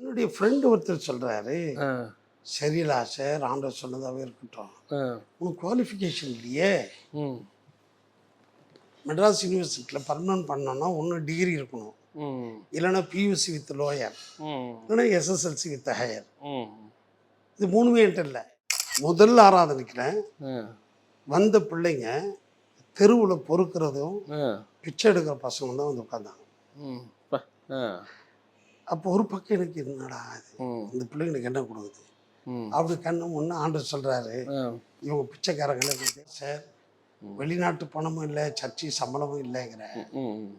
என்னுடைய ஃப்ரெண்டு ஒருத்தர் சொல்கிறாரு, ஆ, சரியில்ல சார், ஆண்டவர் சொன்னதாகவே இருக்கட்டும், ஆ, உனக்கு குவாலிஃபிகேஷன் இல்லையே, ம், மெட்ராஸ் யூனிவர்சிட்டியில் பர்மனன்ட் பண்ணோன்னா ஒன்று டிகிரி இருக்கணும், ம், இல்லைன்னா பியூசி வித் லோயர், ம், இல்லைன்னா எஸ்எஸ்எல்சி வித் ஹையர். ம், இது மூணுமே என்கிட்ட இல்லை. முதல்ல ஆராதனைக்கிறேன் ஆ, வந்த பிள்ளைங்க தெருவில் பொறுக்கிறதும் ஆ, பிச்சை எடுக்கிற பசங்க தான் வந்து உட்காந்தாங்க. ம், ப, ஆ, அப்போ ஒரு பக்கம் எனக்கு என்னடா இது, ம், இந்த பிள்ளைங்களுக்கு என்ன கொடுக்குது ம், அப்படி கண்ணு முன்னே ஆண்டவர் சொல்கிறாரு, ஆ, இவங்க பிச்சைக்காரங்களே சார், வெளிநாட்டு பணமும் இல்லை, சர்ச்சை சம்பளமும் இல்லைங்கிற. ம்,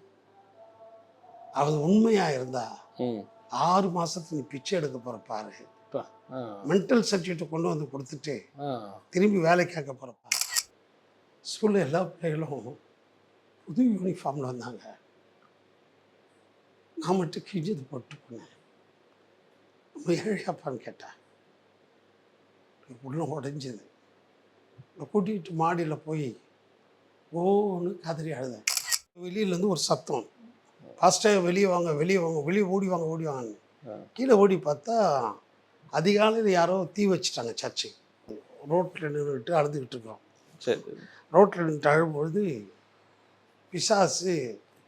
அது உண்மையாக இருந்தா ம், 6 மாதத்துக்கு நீ பிச்சை எடுக்க போகிற பாரு, ப, ஆ, மென்டல் சர்டிஃபிகேட்டை கொண்டு வந்து கொடுத்துட்டு ஆ, திரும்பி வேலை கேட்க போகிறப்பா. ஸ்கூலில் எல்லா பிள்ளைகளும் புது யூனிஃபார்மில் வந்தாங்க, நான் மட்டும் கிழிஞ்சது போட்டு போனேன். நம்ம ஏழையாப்பான்னு கேட்டேன், உள்ள உடைஞ்சது. கூட்டிகிட்டு மாடியில் போய் ஓன்னு கதறி அழுதேன். வெளியிலேருந்து ஒரு சத்தம், ஃபாஸ்ட்டாக வெளியே வாங்க வெளியே வாங்க வெளியே ஓடி வாங்க ஓடி வாங்கன்னு. கீழே ஓடி பார்த்தா அதிகாலையில் யாரோ தீ வச்சுட்டாங்க சர்ச்சை. ரோட்டில் நின்றுட்டு அழுதுகிட்டு இருக்கோம். சரி, ரோட்டில் நின்று அழும்பொழுது பிசாசு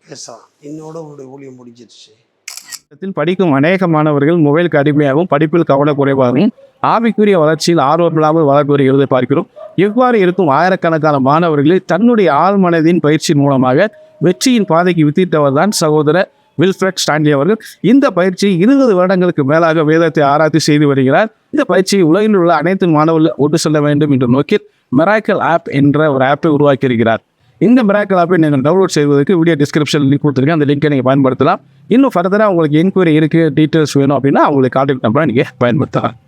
பேசுகிறான், என்னோட உன்னுடைய ஊழியம் முடிஞ்சிருச்சு. படிக்கும் அநேக மாணவர்கள் மொபைலுக்கு அடிமையாகவும் படிப்பில் கவலை குறைவாகவும் ஆவிக்குரிய வளர்ச்சியில் ஆர்வமில்லாமல் வளர்ந்து பார்க்கிறோம். எவ்வாறு இருக்கும் ஆயிரக்கணக்கான மாணவர்களை தன்னுடைய ஆழ்மனதின் பயிற்சி மூலமாக வெற்றியின் பாதைக்கு வித்திட்டவர் தான் சகோதரர் வில்ஃப்ரெட் ஸ்டான்லி அவர்கள். இந்த பயிற்சி 20 வருடங்களுக்கு மேலாக வேதத்தை ஆராய்ச்சி செய்து வருகிறார். இந்த பயிற்சியை உலகில் உள்ள அனைத்து மாணவர்கள் ஒன்று செல்ல வேண்டும் என்ற நோக்கில் மிராக்கிள் ஆப் என்ற ஒரு ஆப்பை உருவாக்கியிருக்கிறார். இந்த மிராக்கிள் ஆப்பை நீங்கள் டவுன்லோட் செய்வதற்கு வீடியோ டிஸ்கிரிப்ஷன் லிங்க் கொடுத்துருக்கேன், அந்த லிங்கை நீங்கள் பயன்படுத்தலாம். இன்னும் ஃபர்தராக உங்களுக்கு என்கொயரி இருக்குது, டீட்டெயில்ஸ் வேணும் அப்படின்னா அவங்களுக்கு கான்டாக்ட் நம்பரை நீங்கள் பயன்படுத்தலாம்.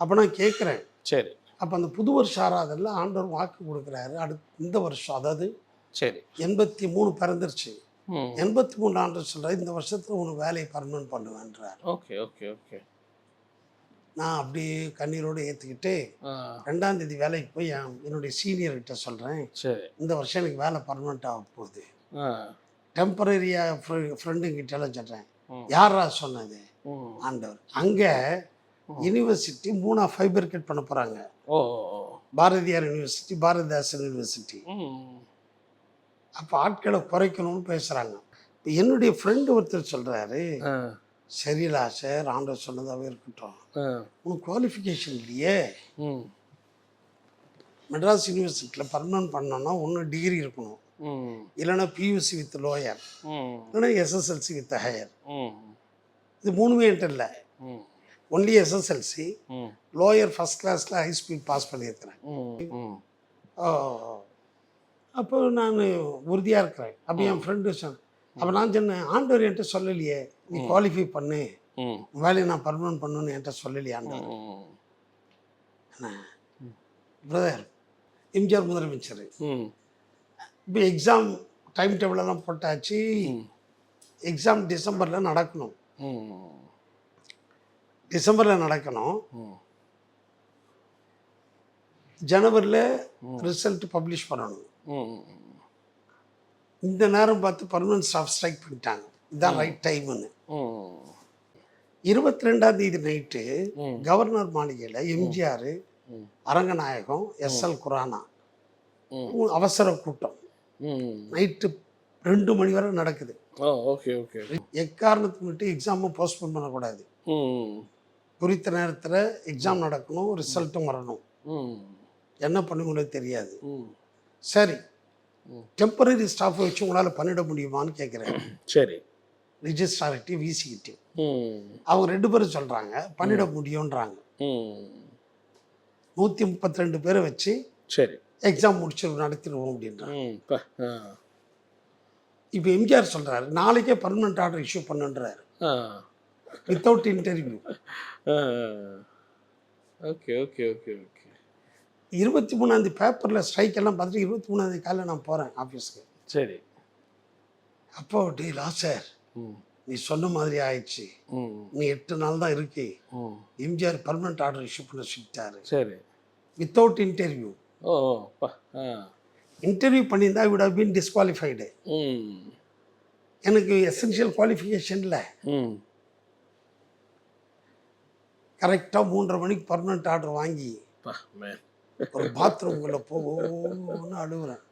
அப்போ நான் கேட்குறேன், சரி, அப்போ அந்த புது வருஷம் ஆறாவதில் ஆண்டவர் வாக்கு கொடுக்குறாரு, அடுத்து இந்த வருஷம், அதாவது சரி, 83 பிறந்துருச்சு, 83 ஆண்டவர் சொல்கிறார், இந்த வருஷத்தில் உனக்கு வேலையை பர்மனன்ட் பண்ணுவேன்றார். Okay okay okay. நான் அப்படியே கண்ணீரோடு ஏற்றுக்கிட்டு 2ஆம் தேதி வேலைக்கு போய் என்னுடைய சீனியர்கிட்ட சொல்கிறேன், சரி, இந்த வருஷம் எனக்கு வேலை பர்மனெண்ட் ஆக போகுது. டெம்பரரியாக ஃப்ரெண்டுங்கிட்டலாம் சொல்கிறேன், யாரா சொன்னது? ஆண்டவர். அங்கே யூனிவர்சிட்டி 3 ஃபைபர் கட் பண்ண போகிறாங்க. ஓ, பாரதியார் யூனிவர்சிட்டி, பாரதிதாசன் யூனிவர்சிட்டி. அப்போ ஆட்களை குறைக்கணும்னு பேசுகிறாங்க. இப்போ என்னுடைய ஃப்ரெண்டு ஒருத்தர் சொல்கிறாரு, சரியில்ல சார், ஆண்டவர் சொன்னதாகவே இருக்கட்டும், உனக்கு குவாலிஃபிகேஷன் இல்லையே, மெட்ராஸ் யூனிவர்சிட்டியில் பர்மனன்ட் பண்ணோன்னா ஒன்று டிகிரி இருக்கணும், இல்லைன்னா பியூசி வித் லோயர், இல்லைன்னா எஸ்எஸ்எல்சி வித் ஹையர். இது மூணுமே என்கிட்ட இல்லை. ஒன்லி எஸ்எஸ்எல்சி, லோயர் ஃபஸ்ட் கிளாஸில் ஹை ஸ்பீட் பாஸ் பண்ணியிருக்கிறேன். அப்போ நான் உறுதியாக இருக்கிறேன். அப்போ என் ஃப்ரெண்டு சொன்னேன், அப்போ நான் சொன்னேன், ஆண்டவர் என்கிட்ட சொல்லலையே நீ குவாலிஃபை பண்ணு, வேலையை நான் பர்மனன்ட் பண்ணுன்னு என்கிட்ட சொல்லலையே ஆண்டவர். என்ன பிரதர், எம்ஜிஆர் முதலமைச்சர், இப்போ எக்ஸாம் டைம் டேபிளெல்லாம் போட்டாச்சு, எக்ஸாம் டிசம்பரில் நடக்கணும், டிசம்பரில் நடக்கணும், ஜனவரியில் ரிசல்ட் பப்ளிஷ் பண்ணணும். இந்த நேரம் பார்த்து பர்மனன்ட் ஸ்டாஃப் ஸ்ட்ரைக் பண்ணிட்டாங்க, இதுதான் ரைட் டைம்னு. 22ஆம் தேதி நைட்டு கவர்னர் மாளிகையில் எம்ஜிஆர், அரங்கநாயகம், எஸ்எல் குரானா அவசர கூட்டம் நைட்டு 2 மணி வரை நடக்குது. Okay okay. எக்காரணத்துக்கு மட்டும் எக்ஸாமை போஸ்ட்போன் பண்ணக்கூடாது, குறித்த நேரத்தில் எக்ஸாம் நடக்கணும், ரிசல்ட்டும் வரணும். என்ன பண்ணுங்களோ தெரியாது. சரி, டெம்பரரி ஸ்டாஃபை வச்சு உங்களால் பண்ணிட முடியுமான்னு கேட்குறேன். சரி, ரிஜிஸ்ட்ரார்கிட்ட விசிக்கிட்டு அவங்க 2 பேரும் சொல்கிறாங்க பண்ணிட முடியுன்றாங்க. 132 பேரை வச்சு சரி, எக்ஸாம் முடிச்சு நடத்திடுவோம் அப்படின்றாங்க. இப்போ எம்ஜிஆர் சொல்கிறாரு, நாளைக்கே பர்மனெண்ட் ஆர்டர் இஷ்யூ பண்ணுன்றாரு, without interview. Okay okay okay okay. 23ஆம் தேதி பேப்பரில் ஸ்ட்ரைக் எல்லாம் பார்த்துட்டு 23ஆம் தேதி காலையில் நான் போகிறேன் ஆஃபீஸ்க்கு. சரி, அப்போ டே லாசர் ம் நீ சொன்ன மாதிரி ஆயிடுச்சு, ம் நீ 8 நாள் தான் இருக்கு, ம் எம்ஜிஆர் பர்மனெண்ட் ஆர்டர் இஷ்யூ பண்ண சொல்லிட்டாரு சரி. Without interview. ஓ ஓ அப்பா. ஆ இன்டர்வியூ பண்ணியிருந்தா would have been disqualified. ம் எனக்கு எசென்ஷியல் குவாலிஃபிகேஷனில் ம் கரெக்டாக 3:30 மணிக்கு பர்மனெண்ட் ஆர்டர் வாங்கி அப்பா மேன். ஒரு பாத்ரூம்குள்ளே போன்னு அழுகுறேன்.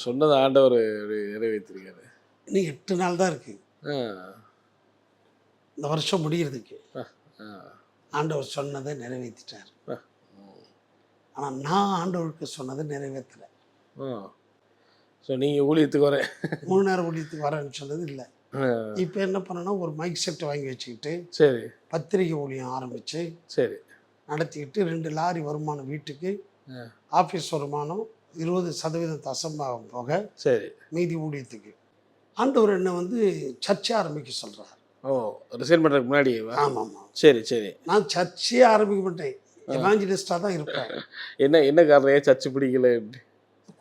சொன்னது ஆண்டவர் நிறைவேற்றிருக்காரு. இன்னும் 8 நாள் தான் இருக்கு ஆ இந்த வருஷம் முடியறதுக்கு. ஆ ஆ ஆண்டவர் சொன்னதை நிறைவேற்றிட்டார். ஆ ஆனால் நான் ஆண்டவருக்கு சொன்னதை நிறைவேற்றலை. ஆ ஸோ நீங்கள் ஊழியத்துக்கு வரேன். 3 நேரம் ஊழியத்துக்கு வரேன்னு சொன்னது இல்லை. ஆ இப்போ என்ன பண்ணேன்னா ஒரு மைக் செட் வாங்கி வச்சுக்கிட்டு சரி பத்திரிகை ஊழியம் ஆரம்பித்து சரி. நடத்திக்கிட்டு 2 லாரி வருமானம் வீட்டுக்கு, ஆ ஆஃபீஸ் வருமானம் 20% தசம்பாகம் போக சரி. மீதி ஊழியத்துக்கு. ஆண்டவர் என்னை வந்து சர்ச்சை ஆரம்பிக்க சொல்கிறார். ஓ ரிசைன் பண்ணுறதுக்கு முன்னாடி? ஆமாம். சரி சரி. நான் சர்ச்சையே ஆரம்பிக்க மாட்டேன், எவாஞ்சலிஸ்டாக தான் இருப்பேன். என்ன என்ன காரணம்? ஏன் சர்ச்சு பிடிக்கல?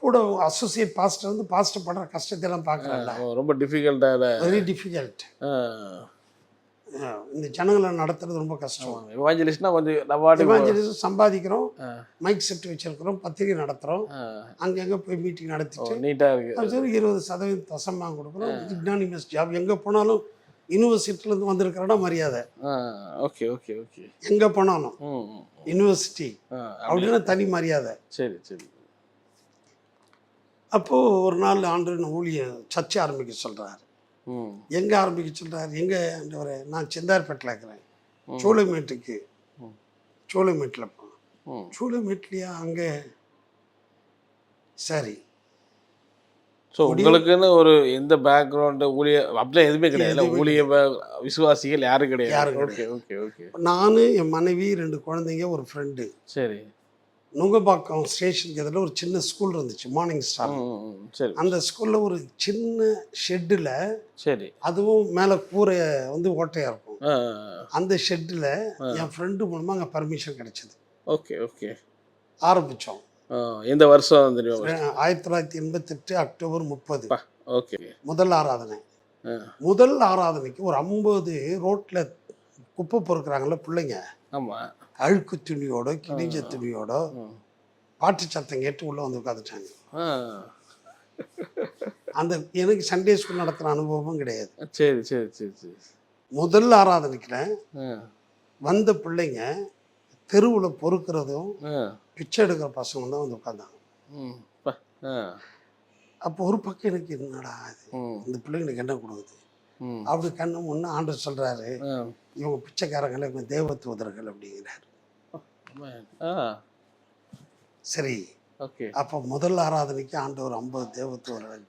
கூட அசோசியேட் பாஸ்டர் வந்து பாஸ்டர் படுற கஷ்டத்தெல்லாம் பார்க்குறேன்ல. ரொம்ப டிஃபிகல்ட்டாக. Very difficult. இந்த ஜனங்களை நடத்துறது ரொம்ப கஷ்டம். எவாஞ்சலிஸ்ட்னா கொஞ்சம் நம்ம எவாஞ்சலிஸ்ட் சம்பாதிக்கிறோம், மைக் செட் வச்சிருக்கிறோம், பத்திரிகை நடத்துகிறோம், அங்கங்கே போய் மீட்டிங் நடத்திட்டு நீட்டாக இருக்குது. அது 20% தசமாக கொடுக்குறோம். இக்னானிமஸ் ஜாப். எங்கே போனாலும் யூனிவர்சிட்டிலேருந்து வந்திருக்கிறோன்னா மரியாதை. Okay okay okay. எங்கே போனாலும் ம் யூனிவர்சிட்டி அப்படின்னா தனி மரியாதை. சரி சரி. அப்போது ஒரு நாள் ஆண்டு ஊழிய சர்ச்சை ஆரம்பிக்க சொல்கிறார். ம் எங்கே ஆரம்பிக்க சொல்கிறார்? எங்கே ஆண்டவரே? நான் செந்தார்பேட்டில் இருக்கிறேன். சோலைமேட்டுக்கு சோலைமேட்டில் போனேன். சோலைமேட்லையா? அங்கே சரி. ஸோ உங்களுக்குன்னு ஒரு எந்த பேக்ரவுண்டு ஊழிய அப்படிலாம் எதுவுமே கிடையாது. ஊழிய விசுவாசிகள் யாரும் கிடையாது. Okay okay okay. நான், என் மனைவி, 2 குழந்தைங்க, ஒரு ஃப்ரெண்டு. சரி. நுங்கம்பாக்கம் ஸ்டேஷனுக்கு எதில் ஒரு சின்ன ஸ்கூல் இருந்துச்சு, மார்னிங் ஸ்டார். சரி. அந்த ஸ்கூலில் ஒரு சின்ன ஷெட்டில், சரி, அதுவும் மேலே கூரை வந்து ஓட்டையாக இருக்கும், அந்த ஷெட்டில் என் ஃப்ரெண்டு மூலமாக அங்கே பர்மிஷன் கிடைச்சிது. Okay okay. ஆரம்பித்தோம். எந்த வருஷம் தெரியும்? 1988 அக்டோபர் 30. ஓகே. முதல் ஆராதனை. முதல் ஆராதனைக்கு ஒரு 50 ரோட்டில் குப்பை பொறுக்கிறாங்கல்ல பிள்ளைங்க. ஆமாம். அழுக்கு துணியோட, கிழிஞ்ச துணியோட பாட்டு சத்தம் கேட்டு உள்ளே வந்து உட்காந்துட்டாங்க. அந்த எனக்கு சண்டே ஸ்கூல் நடத்துகிற அனுபவமும் கிடையாது. சரி சரி சரி சரி. முதல் ஆராதனைக்குல வந்த பிள்ளைங்க தெருவில் பொறுக்கிறதும் பிச்சை எடுக்கிற பசங்க தான் வந்து உட்காந்தாங்க. அப்போ ஒரு பக்கம் எனக்கு என்னடா இது, இந்த பிள்ளைங்களுக்கு என்ன கொடுக்குது அப்படி கண்ணு முன்னே ஆண்டவர் சொல்கிறாரு, இவங்க பிச்சைக்காரங்களை இவங்க தேவ தூதர்கள் அப்படிங்கிறாரு. சரி. ஓகே. அப்போ முதல் ஆராதனைக்கு ஆண்டவர் 50 தேவ தூதர்கள்.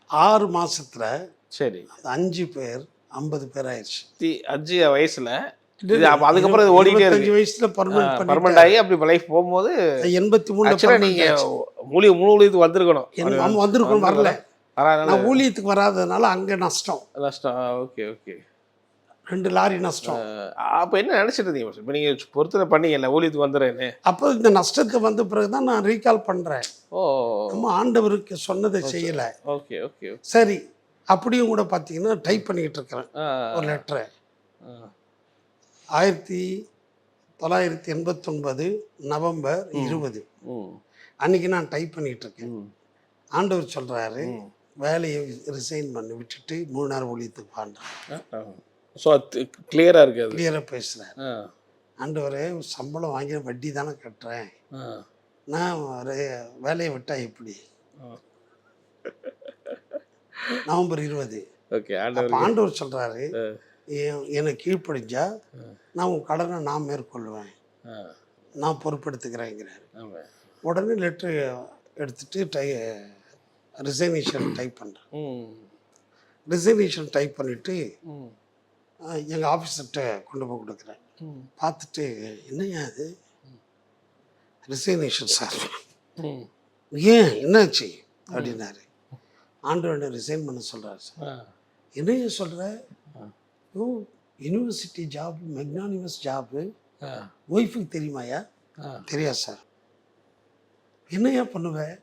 6 மாசத்துல சரி 5 பேர் 50 பேர் ஆயிடுச்சு. 5 வயசுல. அதுக்கப்புறம் இது ஓடிட்டே இருக்கு. 25 வயசுல பர்மனன்ட் ஆகி அப்படி லைஃப் போகும்போது 83 நீங்க ஊழியத்துக்கு வந்திருக்கணும். வந்திருக்கணும், வரல. நான் ஊழியத்துக்கு வராததுனால அங்கே நஷ்டம். Okay okay. 2 லாரி நஷ்டம். அப்போ என்ன நினச்சிட்டு இருந்தீங்க? இப்போ நீங்கள் பொறுத்தனை பண்ணீங்கல்ல ஊழியத்துக்கு வந்துடுறேன்னு. அப்போ இந்த நஷ்டத்தை வந்த பிறகு தான் நான் ரீகால் பண்ணுறேன். நம்ம ஆண்டவருக்கு சொன்னதை செய்யலை. Okay okay. சரி. அப்படியும் கூட பார்த்தீங்கன்னா டைப் பண்ணிக்கிட்டு இருக்கிறேன் ஒரு லெட்டரை. 1989 நவம்பர் 20 அன்னைக்கு நான் டைப் பண்ணிகிட்டு இருக்கேன். ஆண்டவர் சொல்கிறாரு, வேலையை ரிசைன் பண்ணி விட்டுட்டு 3 நேரம் ஊழியத்துக்கு பாண்டான். ஸோ கிளியராக இருக்குது. கிளியராக பேசுகிறேன். ஆண்டவரே, சம்பளம் வாங்கி வட்டி தானே கட்டுறேன், நான் வேலையை விட்டா எப்படி? நவம்பர் 20. ஓகே. ஆண்டவர் சொல்கிறாரு, என்னை கீழ்ப்படிஞ்சா நான் உன் கடனை நான் மேற்கொள்வேன், நான் பொறுப்பெடுத்துக்கிறேங்கிறாரு. உடனே லெட்ரு எடுத்துகிட்டு ரிசைனேஷன் டைப் பண்ணுறேன். ரிசைனேஷன் டைப் பண்ணிவிட்டு எங்கள் ஆஃபீஸர்கிட்ட கொண்டு போய் கொடுக்குறேன். பார்த்துட்டு, என்னையா அது ரிசைனேஷன் சார், ஏன் என்னாச்சு அப்படின்னாரு. ஆண்டவனை ரிசைன் பண்ண சொல்கிறாரு சார். என்னையா சொல்கிற? ஓ, யூனிவர்சிட்டி ஜாப், மெக்னானிமஸ் ஜாப்பு, ஒய்ஃபுக்கு தெரியுமாயா? தெரியாது சார். என்னையா பண்ணுவேன்?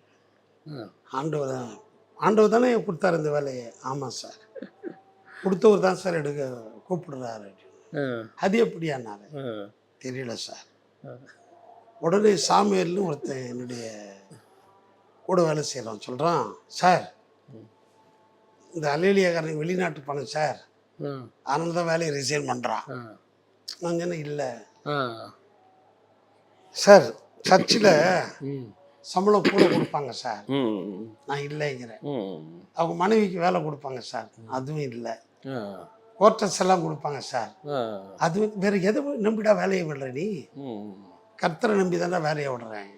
ஆண்டவர் தான் ஆண்டவர் தானே கொடுத்தாரு இந்த வேலையை. ஆமாம் சார், கொடுத்தவர் தான் சார் எடுக்க கூப்பிடுறாரு. அது எப்படியானாரு? தெரியல சார். உடனே சாமியார்னு ஒருத்தன் என்னுடைய கூட வேலை செய்கிறோம் சொல்கிறான், சார் இந்த அலேலியாக்காரன் வெளிநாட்டு பணம் சார், அதனால தான் வேலையை ரிசைன் பண்ணுறான். நான் சொன்னேன், இல்லை சார், சர்ச்சில் சம்பளம் கூட கொடுப்பாங்க சார். நான் இல்லைங்கிறேன். அவங்க மனைவிக்கு வேலை கொடுப்பாங்க சார், அதுவும் இல்லை. குவார்ட்டர்ஸ் எல்லாம் கொடுப்பாங்க சார், அது வேற எதை நம்பிடா வேலையை விடுற நீ? கர்த்தரை நம்பி தானே வேலையை விடுறேன்.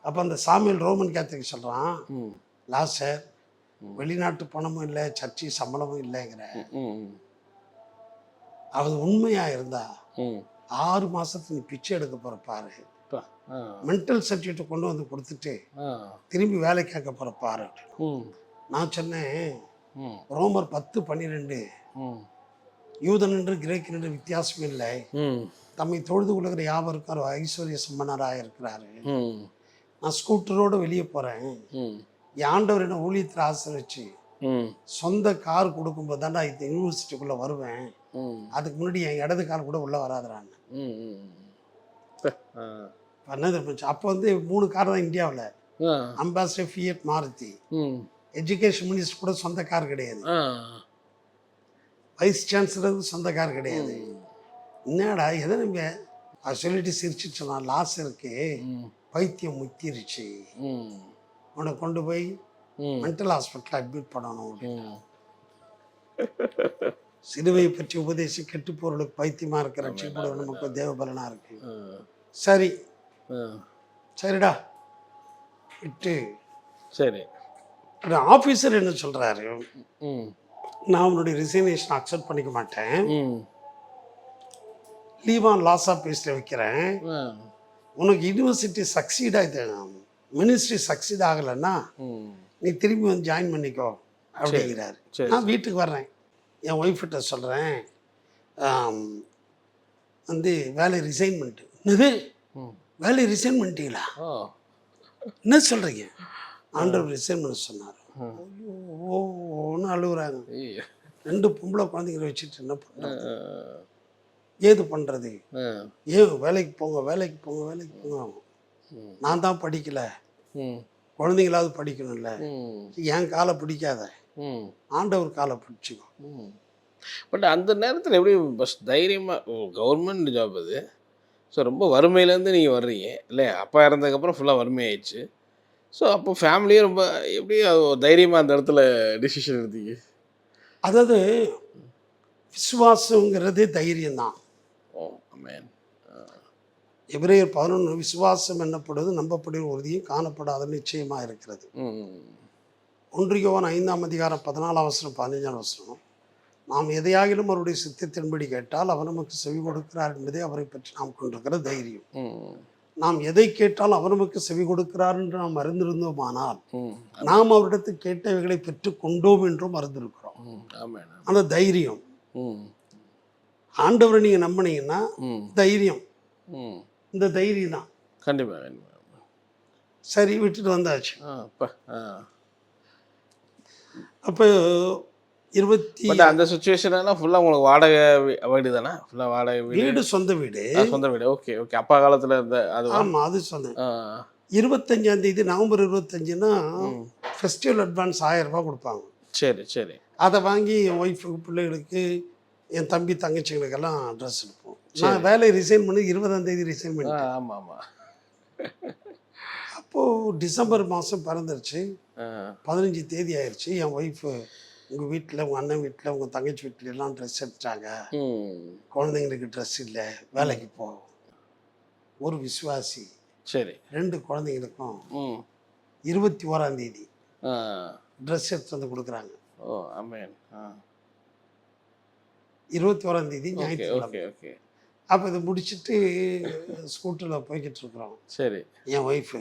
அப்போ அந்த சாமியல் ரோமன் கேத்தலிக் சொல்கிறான், லா சார் வெளிநாட்டு பணமும் இல்லை, சர்ச்சை சம்பளமும் இல்லைங்கிற. அது உண்மையாக இருந்தா 6 மாதத்துக்கு நீ பிச்சை எடுக்க போகிற பாரு. மென்டல் சர்டிஃபிகேட்டை கொண்டு வந்து கொடுத்துட்டு திரும்பி வேலை கேட்க போகிற பாரு. நான் சொன்னேன், ரோமர் 10:12 யூதன் என்று கிரேக்கன் என்று வித்தியாசம் இல்லை, தம்மை தொழுது கொள்கிற யாவருக்கும் அவர் ஐஸ்வர்ய சம்பனராக இருக்கிறாரு. நான் ஸ்கூட்டரோடு வெளியே போகிறேன், என் ஆண்டவர் என்ன ஊழியத்தில் ஆசிரிச்சு சொந்த கார் கொடுக்கும்போது தாண்டா இந்த யூனிவர்சிட்டிக்குள்ளே வருவேன், அதுக்கு முன்னாடி என் இடது கால் கூட உள்ளே வராதுறான்னு. என்னது இருந்துச்சு அப்போ வந்து 3 கார் தான் இந்தியாவில். Ambassador, Fiat, Maruti. Education minister கூட சொந்த கார் கிடையாது, வைஸ் சான்சலருக்கு சொந்த கார் கிடையாது. என்னடா எதை நம்ப அது சொல்லிட்டு சிரிச்சுட்டு சொன்னான், லாஸ் இருக்கு, பைத்தியம் முத்திருச்சு, உன்னை கொண்டு போய் மென்டல் ஹாஸ்பிட்டல் அட்மிட் பண்ணணும். சிலுவை பற்றி உபதேசம் கெட்டு போறவர்களுக்கு பைத்தியமா இருக்கிற ரட்சிக்கப்பட நமக்கு தேவபலனா இருக்கு. சரி சரிடா விட்டு. சரி, ஆஃபீஸர் என்ன சொல்றாரு, நான் உன்னுடைய ரிசைனேஷன் அக்செப்ட் பண்ணிக்க மாட்டேன், லீவ் ஆன் லாஸ் ஆஃப் பேஸில் வைக்கிறேன், உனக்கு யூனிவர்சிட்டி சக்சீட் ஆகிட்டு மினிஸ்ட்ரி சக்சீட் ஆகலைன்னா நீ திரும்பி வந்து ஜாயின் பண்ணிக்கோ அப்படிங்கிறாரு. நான் வீட்டுக்கு வர்றேன், என் ஒய்ஃப்கிட்ட சொல்கிறேன், வந்து வேலை ரிசைன் பண்ணிட்டு. என்னது வேலையை ரிசைன் பண்ணிட்டீங்களா? என்ன சொல்கிறீங்க? ஆண்டவர் ரிசைன் பண்ண சொன்னார். ஒன்று அழுகுறாங்க. 2 பொம்பளை குழந்தைங்களை வச்சுட்டு என்ன பண்ணுறது, ஏது பண்ணுறது, வேலைக்கு போங்க வேலைக்கு போங்க வேலைக்கு போங்க. நான் தான் படிக்கலை, குழந்தைங்களாவது படிக்கணும்ல. என் காலை பிடிக்காத, ஆண்டவர் காலை பிடிச்சிக்கோ. பட் அந்த நேரத்தில் எப்படி பஸ் தைரியமாக, கவர்மெண்ட் ஜாப் அது, ஸோ ரொம்ப வறுமையிலேருந்து நீங்கள் வர்றீங்க இல்லை, அப்பா இறந்ததுக்கப்புறம் ஃபுல்லாக வறுமையாயிடுச்சு. ஸோ அப்போ ஃபேமிலியே ரொம்ப எப்படி தைரியமாக அந்த இடத்துல டிசிஷன் எடுத்தீங்க? அதாவது விசுவாசங்கிறது தைரியம்தான். எபிரேயர் 11 விசுவாசம் என்னப்படுவது நம்பப்படுகிற உறுதியும் காணப்படாத நிச்சயமாக இருக்கிறது. 1 யோவான் 5:14 15 நாம் எதையாகிலும் அவருடைய சித்தத்தின்படி கேட்டால் அவர் நமக்கு செவி கொடுக்கிறார் என்பதே அவரை பற்றி நாம் கொண்டிருக்கிற தைரியம். நாம் எதை கேட்டால் அவர் நமக்கு செவி கொடுக்கிறார் என்று நாம் அறிந்திருந்தோமானால் நாம் அவரிடத்தில் கேட்டவைகளை பெற்று கொண்டோம் என்றும் அறிந்திருக்கிறோம். அந்த தைரியம், ஆண்டவரை நீங்க நம்பினீங்கன்னா தைரியம், இந்த தைரியம் தான் கண்டிப்பாக. சரி விட்டுட்டு வந்தாச்சு. அப்போ 20 அந்த சுச்சுவேஷன்லாம் ஃபுல்லாக உங்களுக்கு வாடகை வீடு தானே? ஃபுல்லாக வாடகை வீடு, சொந்த வீடு. சொந்த வீடு. Okay okay. அப்பா காலத்தில் இருந்த அது? ஆமாம், அது சொன்னேன். 25 நவம்பர் 25னா ஃபெஸ்டிவல் அட்வான்ஸ் 1000 ரூபாய் கொடுப்பாங்க. சரி சரி. அதை வாங்கி என் ஒய்ஃபுக்கு, பிள்ளைகளுக்கு, என் தம்பி தங்கச்சிகளுக்கெல்லாம் ட்ரெஸ் எடுப்போம். நான் வேலையை ரிசைன் பண்ணி 20ஆம் ரிசைன் பண்ணி. ஆமாம் ஆமாம். அப்போது டிசம்பர் மாதம் பிறந்துருச்சு, 15 ஆயிடுச்சு. என் ஒய்ஃபு, உங்கள் வீட்டில், உங்கள் அண்ணன் வீட்டில், உங்கள் தங்கச்சி வீட்டில் எல்லாம் ட்ரெஸ் எடுத்தாங்க, குழந்தைங்களுக்கு ட்ரெஸ் இல்லை, வேலைக்கு போ. ஒரு விசுவாசி சரி 2 குழந்தைங்களுக்கும் 21ஆம் தேதி ட்ரெஸ் எடுத்து வந்து கொடுக்குறாங்க. ஓ ஆமென். 21ஆம் தேதி ஞாயிற்றுக்கிழமை. ஓகே. அப்போ இதை முடிச்சுட்டு ஸ்கூட்டரில் போய்கிட்டு இருக்கிறோம். சரி. என் ஒய்ஃபு,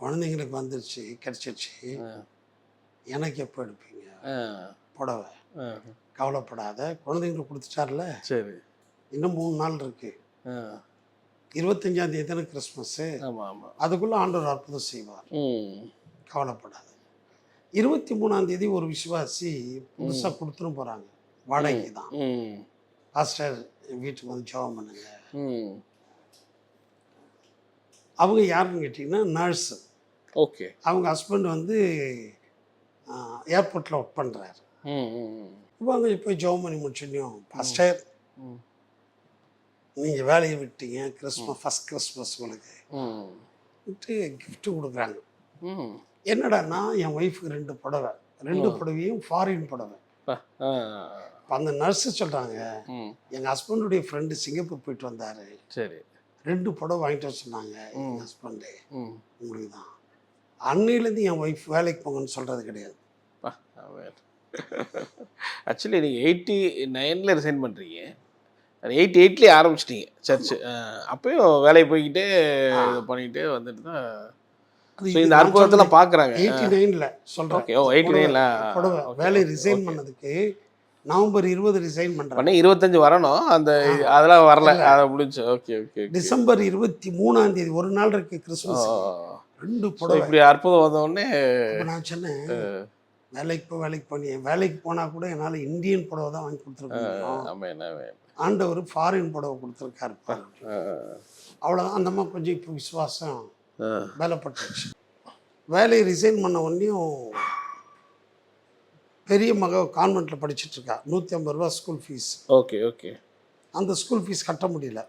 குழந்தைங்களுக்கு வந்துருச்சு, கிடச்சிருச்சு, எனக்கு எப்போ எடுப்பீங்க புடவை? கவலைப்படாத, குழந்தைங்களுக்கு கொடுத்துட்டார்ல, சரி, இன்னும் 3 நாள் இருக்கு, 25ஆம் தேதி தானே கிறிஸ்மஸ்ஸு, ஆமாம் ஆமாம். அதுக்குள்ளே ஆண்டவர் அற்புதம் செய்வார், ம் கவலைப்படாது. 23ஆம் தேதி ஒரு விசுவாசி புதுசாக கொடுத்துன்னு போகிறாங்க, வாடகைக்கு தான். ம் பாஸ்டர் என் வீட்டுக்கு வந்து ஜெபம் பண்ணுங்க. ம் அவங்க யாருன்னு கேட்டிங்கன்னா நர்ஸு. ஓகே. அவங்க ஹஸ்பண்ட் வந்து ஏர்போர்ட்டில் ஒர்க் பண்ணுறாரு. ம் ம் இவங்க போய் ஜெபம் பண்ணி முடிச்சோன்னையும், பாஸ்டர் ம் நீங்கள் வேலையை விட்டீங்க, ஃபஸ்ட் கிறிஸ்மஸ் உங்களுக்கு ம் விட்டு கிஃப்ட்டு கொடுக்குறாங்க. ம் என்னடான்னா என் ஒய்ஃபுக்கு 2 புடவை, 2 புடவையும் ஃபாரின் புடவை. ஆ இப்போ அந்த நர்ஸு சொல்கிறாங்க, ம் எங்கள் ஹஸ்பண்டுடைய ஃப்ரெண்டு சிங்கப்பூர் போயிட்டு வந்தார், சரி. 2 புடவை வாங்கிட்டு வர சொன்னாங்க எங்கள் ஹஸ்பண்டு, ம் உங்களுக்கு தான். அன்னையிலேருந்து என் ஒய்ஃப் வேலைக்கு போங்கன்னு சொல்கிறது கிடையாது. ஆக்சுவலி நீங்கள் 89ல் ரிசைன் பண்ணுறீங்க, 88லேயே ஆரம்பிச்சிட்டீங்க சர்ச்சு. அப்பயும் வேலைக்கு போய்கிட்டே இது பண்ணிக்கிட்டே வந்துட்டு தான் ஸோ இந்த அற்புதத்தெல்லாம் பார்க்குறாங்க. 89ல் சொல்கிறேன். ஓகே. ஓ 89ல புடவை வேலையை ரிசைன் பண்ணதுக்கு நவம்பர் 20 ரிசைன் பண்ணுறேன். 25 வரணும், அந்த அதெல்லாம் வரல, அதை முடிஞ்சு. Okay okay. டிசம்பர் 23ஆம் தேதி ஒரு நாள் இருக்கு கிறிஸ்மஸ், 2 புடவை. இப்படி அற்புதம் வந்தோடனே நான் சொன்னேன், வேலைக்கு போனி, வேலைக்கு போனால் கூட என்னால் இந்தியன் புடவை தான் வாங்கி கொடுத்துருக்கேன், ஆண்டவர் ஃபாரின் புடவை கொடுத்துருக்காரு. அவ்வளோதான். அந்த மாதிரி கொஞ்சம் இப்போ விசுவாசம் பலப்பட்டுச்சு. வேலையை ரிசைன் பண்ண உடனேயும் பெரிய மக கான்வென்ட்டில் படிச்சுட்ருக்கா, 150 ரூபா ஸ்கூல் ஃபீஸ். Okay okay. அந்த ஸ்கூல் ஃபீஸ் கட்ட முடியல.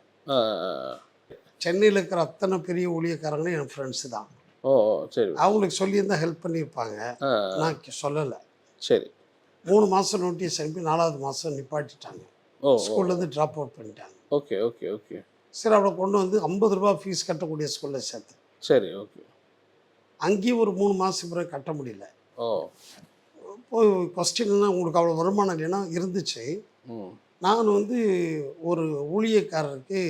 சென்னையில் இருக்கிற அத்தனை பெரிய ஊழியக்காரங்களும் என் ஃப்ரெண்ட்ஸு தான். ஓ சரி. அவங்களுக்கு சொல்லியிருந்தால் ஹெல்ப் பண்ணியிருப்பாங்க, நான் சொல்லலை. சரி. 3 மாதம் நோட்டீஸ் அனுப்பி 4வது மாதம் நிப்பாட்டிட்டாங்க, ஸ்கூல்லேருந்து ட்ராப் அவுட் பண்ணிட்டாங்க. Okay okay okay. சரி, அவளை கொண்டு வந்து 50 ரூபா ஃபீஸ் கட்டக்கூடிய ஸ்கூலில் சேர்த்து. சரி ஓகே. அங்கேயும் ஒரு 3 மாதம் பிறகு கட்ட முடியல. ஓ போய் கொஸ்டின்னா உங்களுக்கு அவ்வளோ வருமானம் இல்லைன்னா இருந்துச்சு. நான் வந்து ஒரு ஊழியக்காரருக்கு,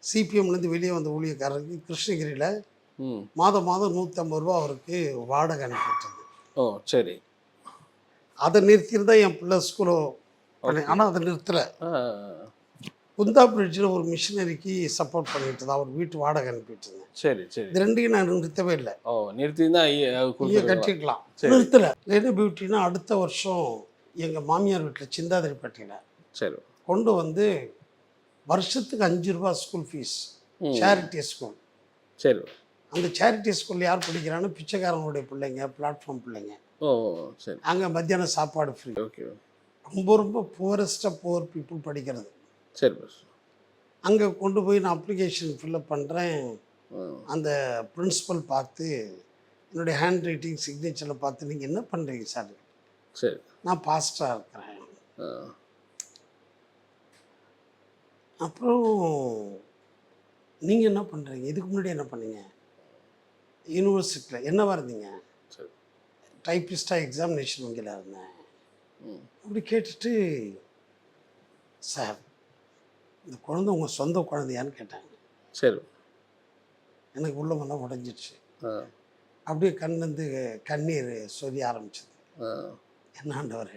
சிபிஎம்லேருந்து வெளியே வந்த ஊழியக்காரருக்கு கிருஷ்ணகிரியில் மாதம் 150 ரூபா அவருக்கு வாடகை அனுப்பிட்டது. ஓ சரி. அதை நிறுத்தியிருந்தா என் பிள்ளை ஸ்கூலோ, ஆனால் அதை நிறுத்தலை. குந்தா பிரிட்ஜில் ஒரு மிஷினரிக்கு சப்போர்ட் பண்ணிட்டு தான் அவர் வீட்டு வாடகை அனுப்பிட்டு இருந்தேன். சரி சரி. இது 2யும் நான் நிறுத்தவே இல்லை. ஓ நிறுத்தினா கட்டிக்கலாம், நிறுத்தலை. என்ன பியூட்டினா அடுத்த வருஷம் எங்கள் மாமியார் வீட்டில் சிந்தாதிரிப்பட்டியில் சரி கொண்டு வந்து வருஷத்துக்கு 5 ரூபா ஸ்கூல் ஃபீஸ், சேரிட்டி ஸ்கூல். சரி. அந்த சேரிட்டி ஸ்கூலில் யார் படிக்கிறான்னு பிச்சைக்காரங்களுடைய பிள்ளைங்க, பிளாட்ஃபார்ம் பிள்ளைங்க. ஓ சரி. அங்கே மத்தியானம் சாப்பாடு ஃப்ரீ. ஓகே. ரொம்ப புவரஸ்ட்டாக பீப்புள் படிக்கிறது. சரி. அங்கே கொண்டு போய் நான் அப்ளிகேஷன் ஃபில்அப் பண்ணுறேன். அந்த பிரின்ஸிபல் பார்த்து என்னுடைய ஹேண்ட் ரைட்டிங் சிக்னேச்சரில் பார்த்து, நீங்கள் என்ன பண்ணுறீங்க சார்? சரி. நான் பாஸ்டராக இருக்கிறேன். அப்புறம் நீங்கள் என்ன பண்ணுறீங்க? இதுக்கு முன்னாடி என்ன பண்ணீங்க? யூனிவர்சிட்டியில் என்னவா இருந்தீங்க? டைப்பிஸ்டாக எக்ஸாமினேஷன் வங்கியில் இருந்தேன். அப்படி கேட்டுட்டு, சார் இந்த குழந்தை உங்கள் சொந்த குழந்தையான்னு கேட்டாங்க. சரி. எனக்கு உள்ளமெல்லாம் உடஞ்சிடுச்சு. அப்படியே கண்ணிலேருந்து கண்ணீர் சொரிய ஆரம்பிச்சது. என்ன ஆண்டவர்,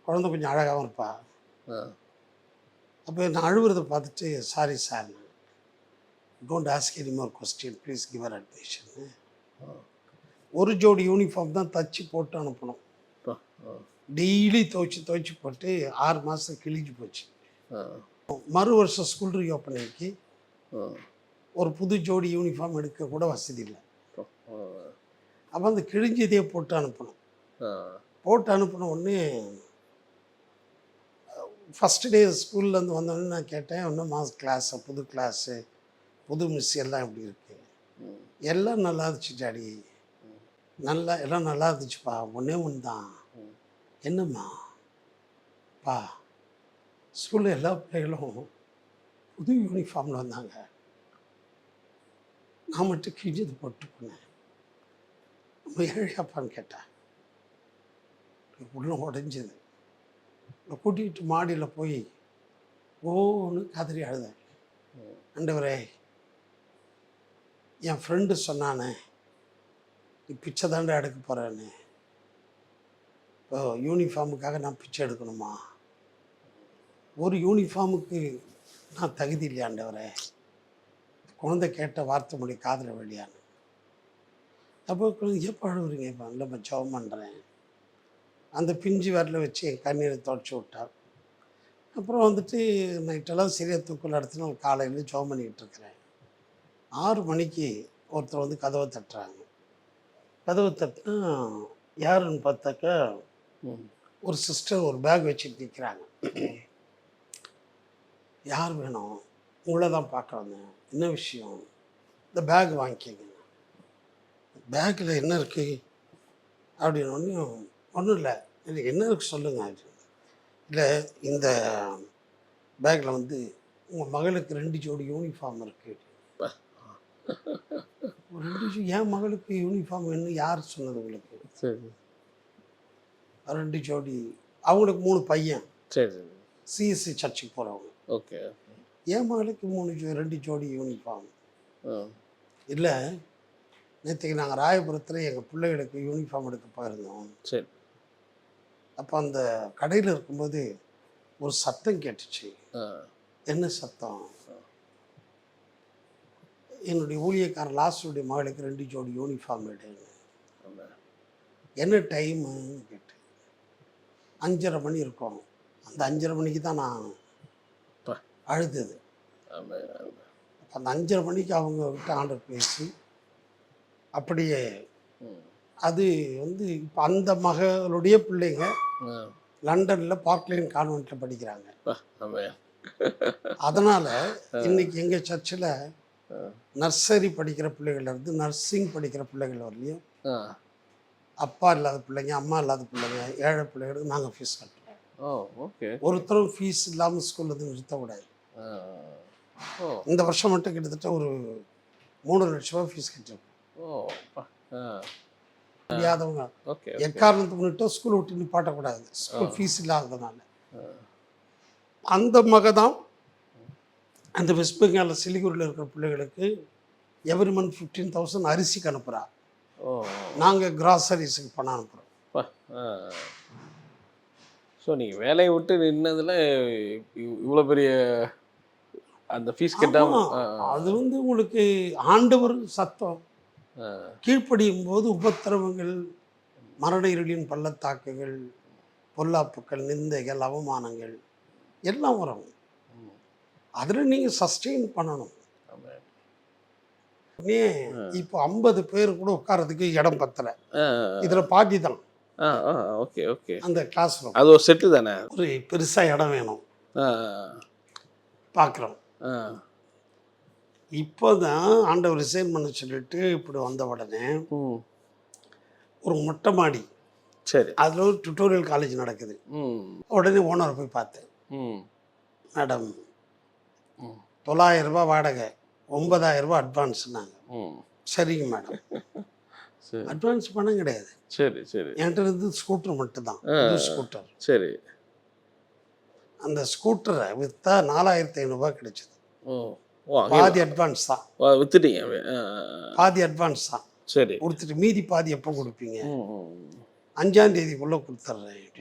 குழந்தை கொஞ்சம் அழகாகவும் இருப்பா. அப்போ நான் அழுகுறதை பார்த்துட்டு, sorry sir, don't ask any more question, please give அர் அட்மிஷன். ஒரு ஜோடி யூனிஃபார்ம் தான் தச்சு போட்டு அனுப்பணும். டெய்லி துவைச்சி போட்டு 6 மாதம் கிழிஞ்சு போச்சு. மறு வருஷம் ஸ்கூல் ரீஓப்பனிங்க்கு ஒரு புது ஜோடி யூனிஃபார்ம் எடுக்க கூட வசதி இல்லை. அப்போ அந்த கிழிஞ்சதே போட்டு அனுப்பணும். போட்டு அனுப்பின உடனே ஃபஸ்ட்டு டே ஸ்கூல்லேருந்து வந்தோடனே நான் கேட்டேன், இன்னும் கிளாஸு, புது கிளாஸு, புது மிஸ் எல்லாம் எப்படி இருக்கு? எல்லாம் நல்லா இருந்துச்சு டாடி, எல்லாம் நல்லா இருந்துச்சுப்பா, ஒன்றே ஒன்று தான். என்னம்மா? பா, ஸ்கூலில் எல்லா பிள்ளைகளும் புது யூனிஃபார்மில் வந்தாங்க, நான் மட்டும் கிழிஞ்சது போட்டு போனேன். நம்ம ஏழையாப்பான்னு கேட்டேன். உள்ள உடஞ்சிது. கூட்டிகிட்டு மாடியில் போய் ஓன்னு கதறி அழுதேன். ஆண்டவரே, என் ஃப்ரெண்டு சொன்னானே நீ பிச்சை தாண்டா எடுக்க போகிறேன்னு, இப்போ யூனிஃபார்முக்காக நான் பிச்சை எடுக்கணுமா? ஒரு யூனிஃபார்முக்கு நான் தகுதி இல்லையா ஆண்டவரே, குழந்தை கேட்ட வார்த்தை மொழி காதில் வெளியான்னு. அப்போ எப்போ அழுவுறீங்க? இப்போ இல்லைப்பா ஜெபம் பண்ணுறேன். அந்த பிஞ்சு விரல வச்சு என் கண்ணீரை தொடச்சி விட்டார். அப்புறம் வந்துட்டு நைட்டெல்லாம் சரியாக தூக்கம் நடத்தினா காலையில் ஜெபம் பண்ணிக்கிட்டு இருக்கிறேன். 6 மணிக்கு ஒருத்தர் வந்து கதவை தட்டுறாங்க. கதவை தட்டினா யாருன்னு பார்த்தாக்கா ஒரு சிஸ்டர் ஒரு பேக் வச்சுட்டு நிற்கிறாங்க. யார் வேணும்? உங்களை தான் பார்க்க வந்தேன். என்ன விஷயம்? இந்த பேக் வாங்கிக்கங்க. பேக்கில் என்ன இருக்குது அப்படின்னு ஒன்றும் இல்லை, எனக்கு என்ன இருக்குது சொல்லுங்கள். இல்லை, இந்த பேக்கில் வந்து உங்கள் மகளுக்கு 2 ஜோடி யூனிஃபார்ம் இருக்குது. 2 என் மகளுக்கு யூனிஃபார்ம் வேணும் யார் சொன்னது உங்களுக்கு? சரி. 2 ஜோடி. அவங்களுக்கு 3 பையன். சரி. சிஎஸ்சி சர்ச்சுக்கு போகிறவங்க. ஓகே. என் மகளுக்கு 2 ஜோடி யூனிஃபார்ம். இல்லை, நேற்றுக்கு நாங்கள் ராயபுரத்தில் எங்கள் பிள்ளைகளுக்கு யூனிஃபார்ம் எடுக்க போயிருந்தோம். சரி. அப்போ அந்த கடையில் இருக்கும்போது ஒரு சத்தம் கேட்டுச்சு. என்ன சத்தம்? என்னுடைய ஊழியக்காரன் லாஸ்டுடைய மகளுக்கு 2 ஜோடி யூனிஃபார்ம் எடுங்க. என்ன டைமுன்னு கேட்டு 5:30 மணி இருக்கும். அந்த 5:30 மணிக்கு தான் நான் அழுதது. அந்த 5:30 மணிக்கு அவங்க கிட்ட ஆண்டவர் பேசி அப்படியே அது வந்து இப்போ அந்த மகளுடைய பிள்ளைங்க லண்டனில் பார்க்லைன் கான்வென்ட்டில் படிக்கிறாங்க. அதனால் இன்னைக்கு எங்கள் சர்ச்சில் நர்சரி படிக்கிற பிள்ளைகள்லேருந்து நர்சிங் படிக்கிற பிள்ளைகள் வரலையும் அப்பா இல்லாத பிள்ளைங்க, அம்மா இல்லாத பிள்ளைங்க, ஏழை பிள்ளைகளுக்கு நாங்கள் ஃபீஸ் கட்டுறோம். ஒருத்தரும் ஃபீஸ் இல்லாமல் ஸ்கூலில் இருந்து நிறுத்தக்கூடாது. இந்த வருஷம் மட்டும் கிட்டத்தட்ட ஒரு 3 லட்ச ரூபா ஃபீஸ் கட்டிருக்கோம். முடியாதவங்க எக்காரணத்தை முன்னிட்டு ஸ்கூல் விட்டு நிப்பாட்டக்கூடாது, ஸ்கூல் ஃபீஸ் இல்லாததுனால. அந்த மக தான் அந்த வெஸ்ட் பெங்காலில் சிலிகுரியில் இருக்கிற பிள்ளைகளுக்கு எவ்ரி மந்த் 15,000 அரிசிக்கு அனுப்புகிறா. நாங்கள் கிராசரிஸுக்கு பணம் அனுப்புகிறோம். ஸோ நீங்கள் வேலையை விட்டு நின்னதில் இவ்வளோ பெரிய அந்த ஃபீஸ் கட்டாமல் அது வந்து உங்களுக்கு ஆண்டவர் சத்தம் கீழ்ப்படியும் போது உபத்திரவங்கள், மரண இருளின் பள்ளத்தாக்குகள், பொல்லாப்புக்கள், நிந்தைகள், அவமானங்கள் எல்லாம் வரும். அதில் நீங்கள் சஸ்டெயின் பண்ணணும். இப்போ 50 பேர் கூட உட்காரதுக்கு இடம் பத்தலை. இதில் பாதி தான். Okay okay. அந்த கிளாஸ் ரூம் அது ஒரு செட்டு தானே, ஒரு பெருசாக இடம் வேணும் பார்க்குறோம். இப்போ தான் ஆண்டவர் ரிசைன் பண்ண சொல்லிட்டு இப்படி வந்த உடனே ஒரு மொட்டை மாடி, சரி, அதில் ஒரு டுட்டோரியல் காலேஜ் நடக்குது. உடனே ஓனரை போய் பார்த்தேன். மேடம் 9,000 ரூபா வாடகை, 9,000 ரூபா அட்வான்ஸ்னாங்க. சரிங்க மேடம். அட்வான்ஸ் பணம் கிடையாது. சரி சரி. என்கிட்ட இருந்து ஸ்கூட்டர் மட்டும்தான், ஸ்கூட்டர். சரி. அந்த ஸ்கூட்டரை விற்றா 4,500 ரூபா கிடைச்சது. பாதி அட்வான்ஸ் தான். வித்துட்டீங்க? பாதி அட்வான்ஸ் தான். சரி. கொடுத்துட்டு மீதி பாதி எப்போ கொடுப்பீங்க? 5ஆம் தேதிக்குள்ளே கொடுத்துட்றேன்.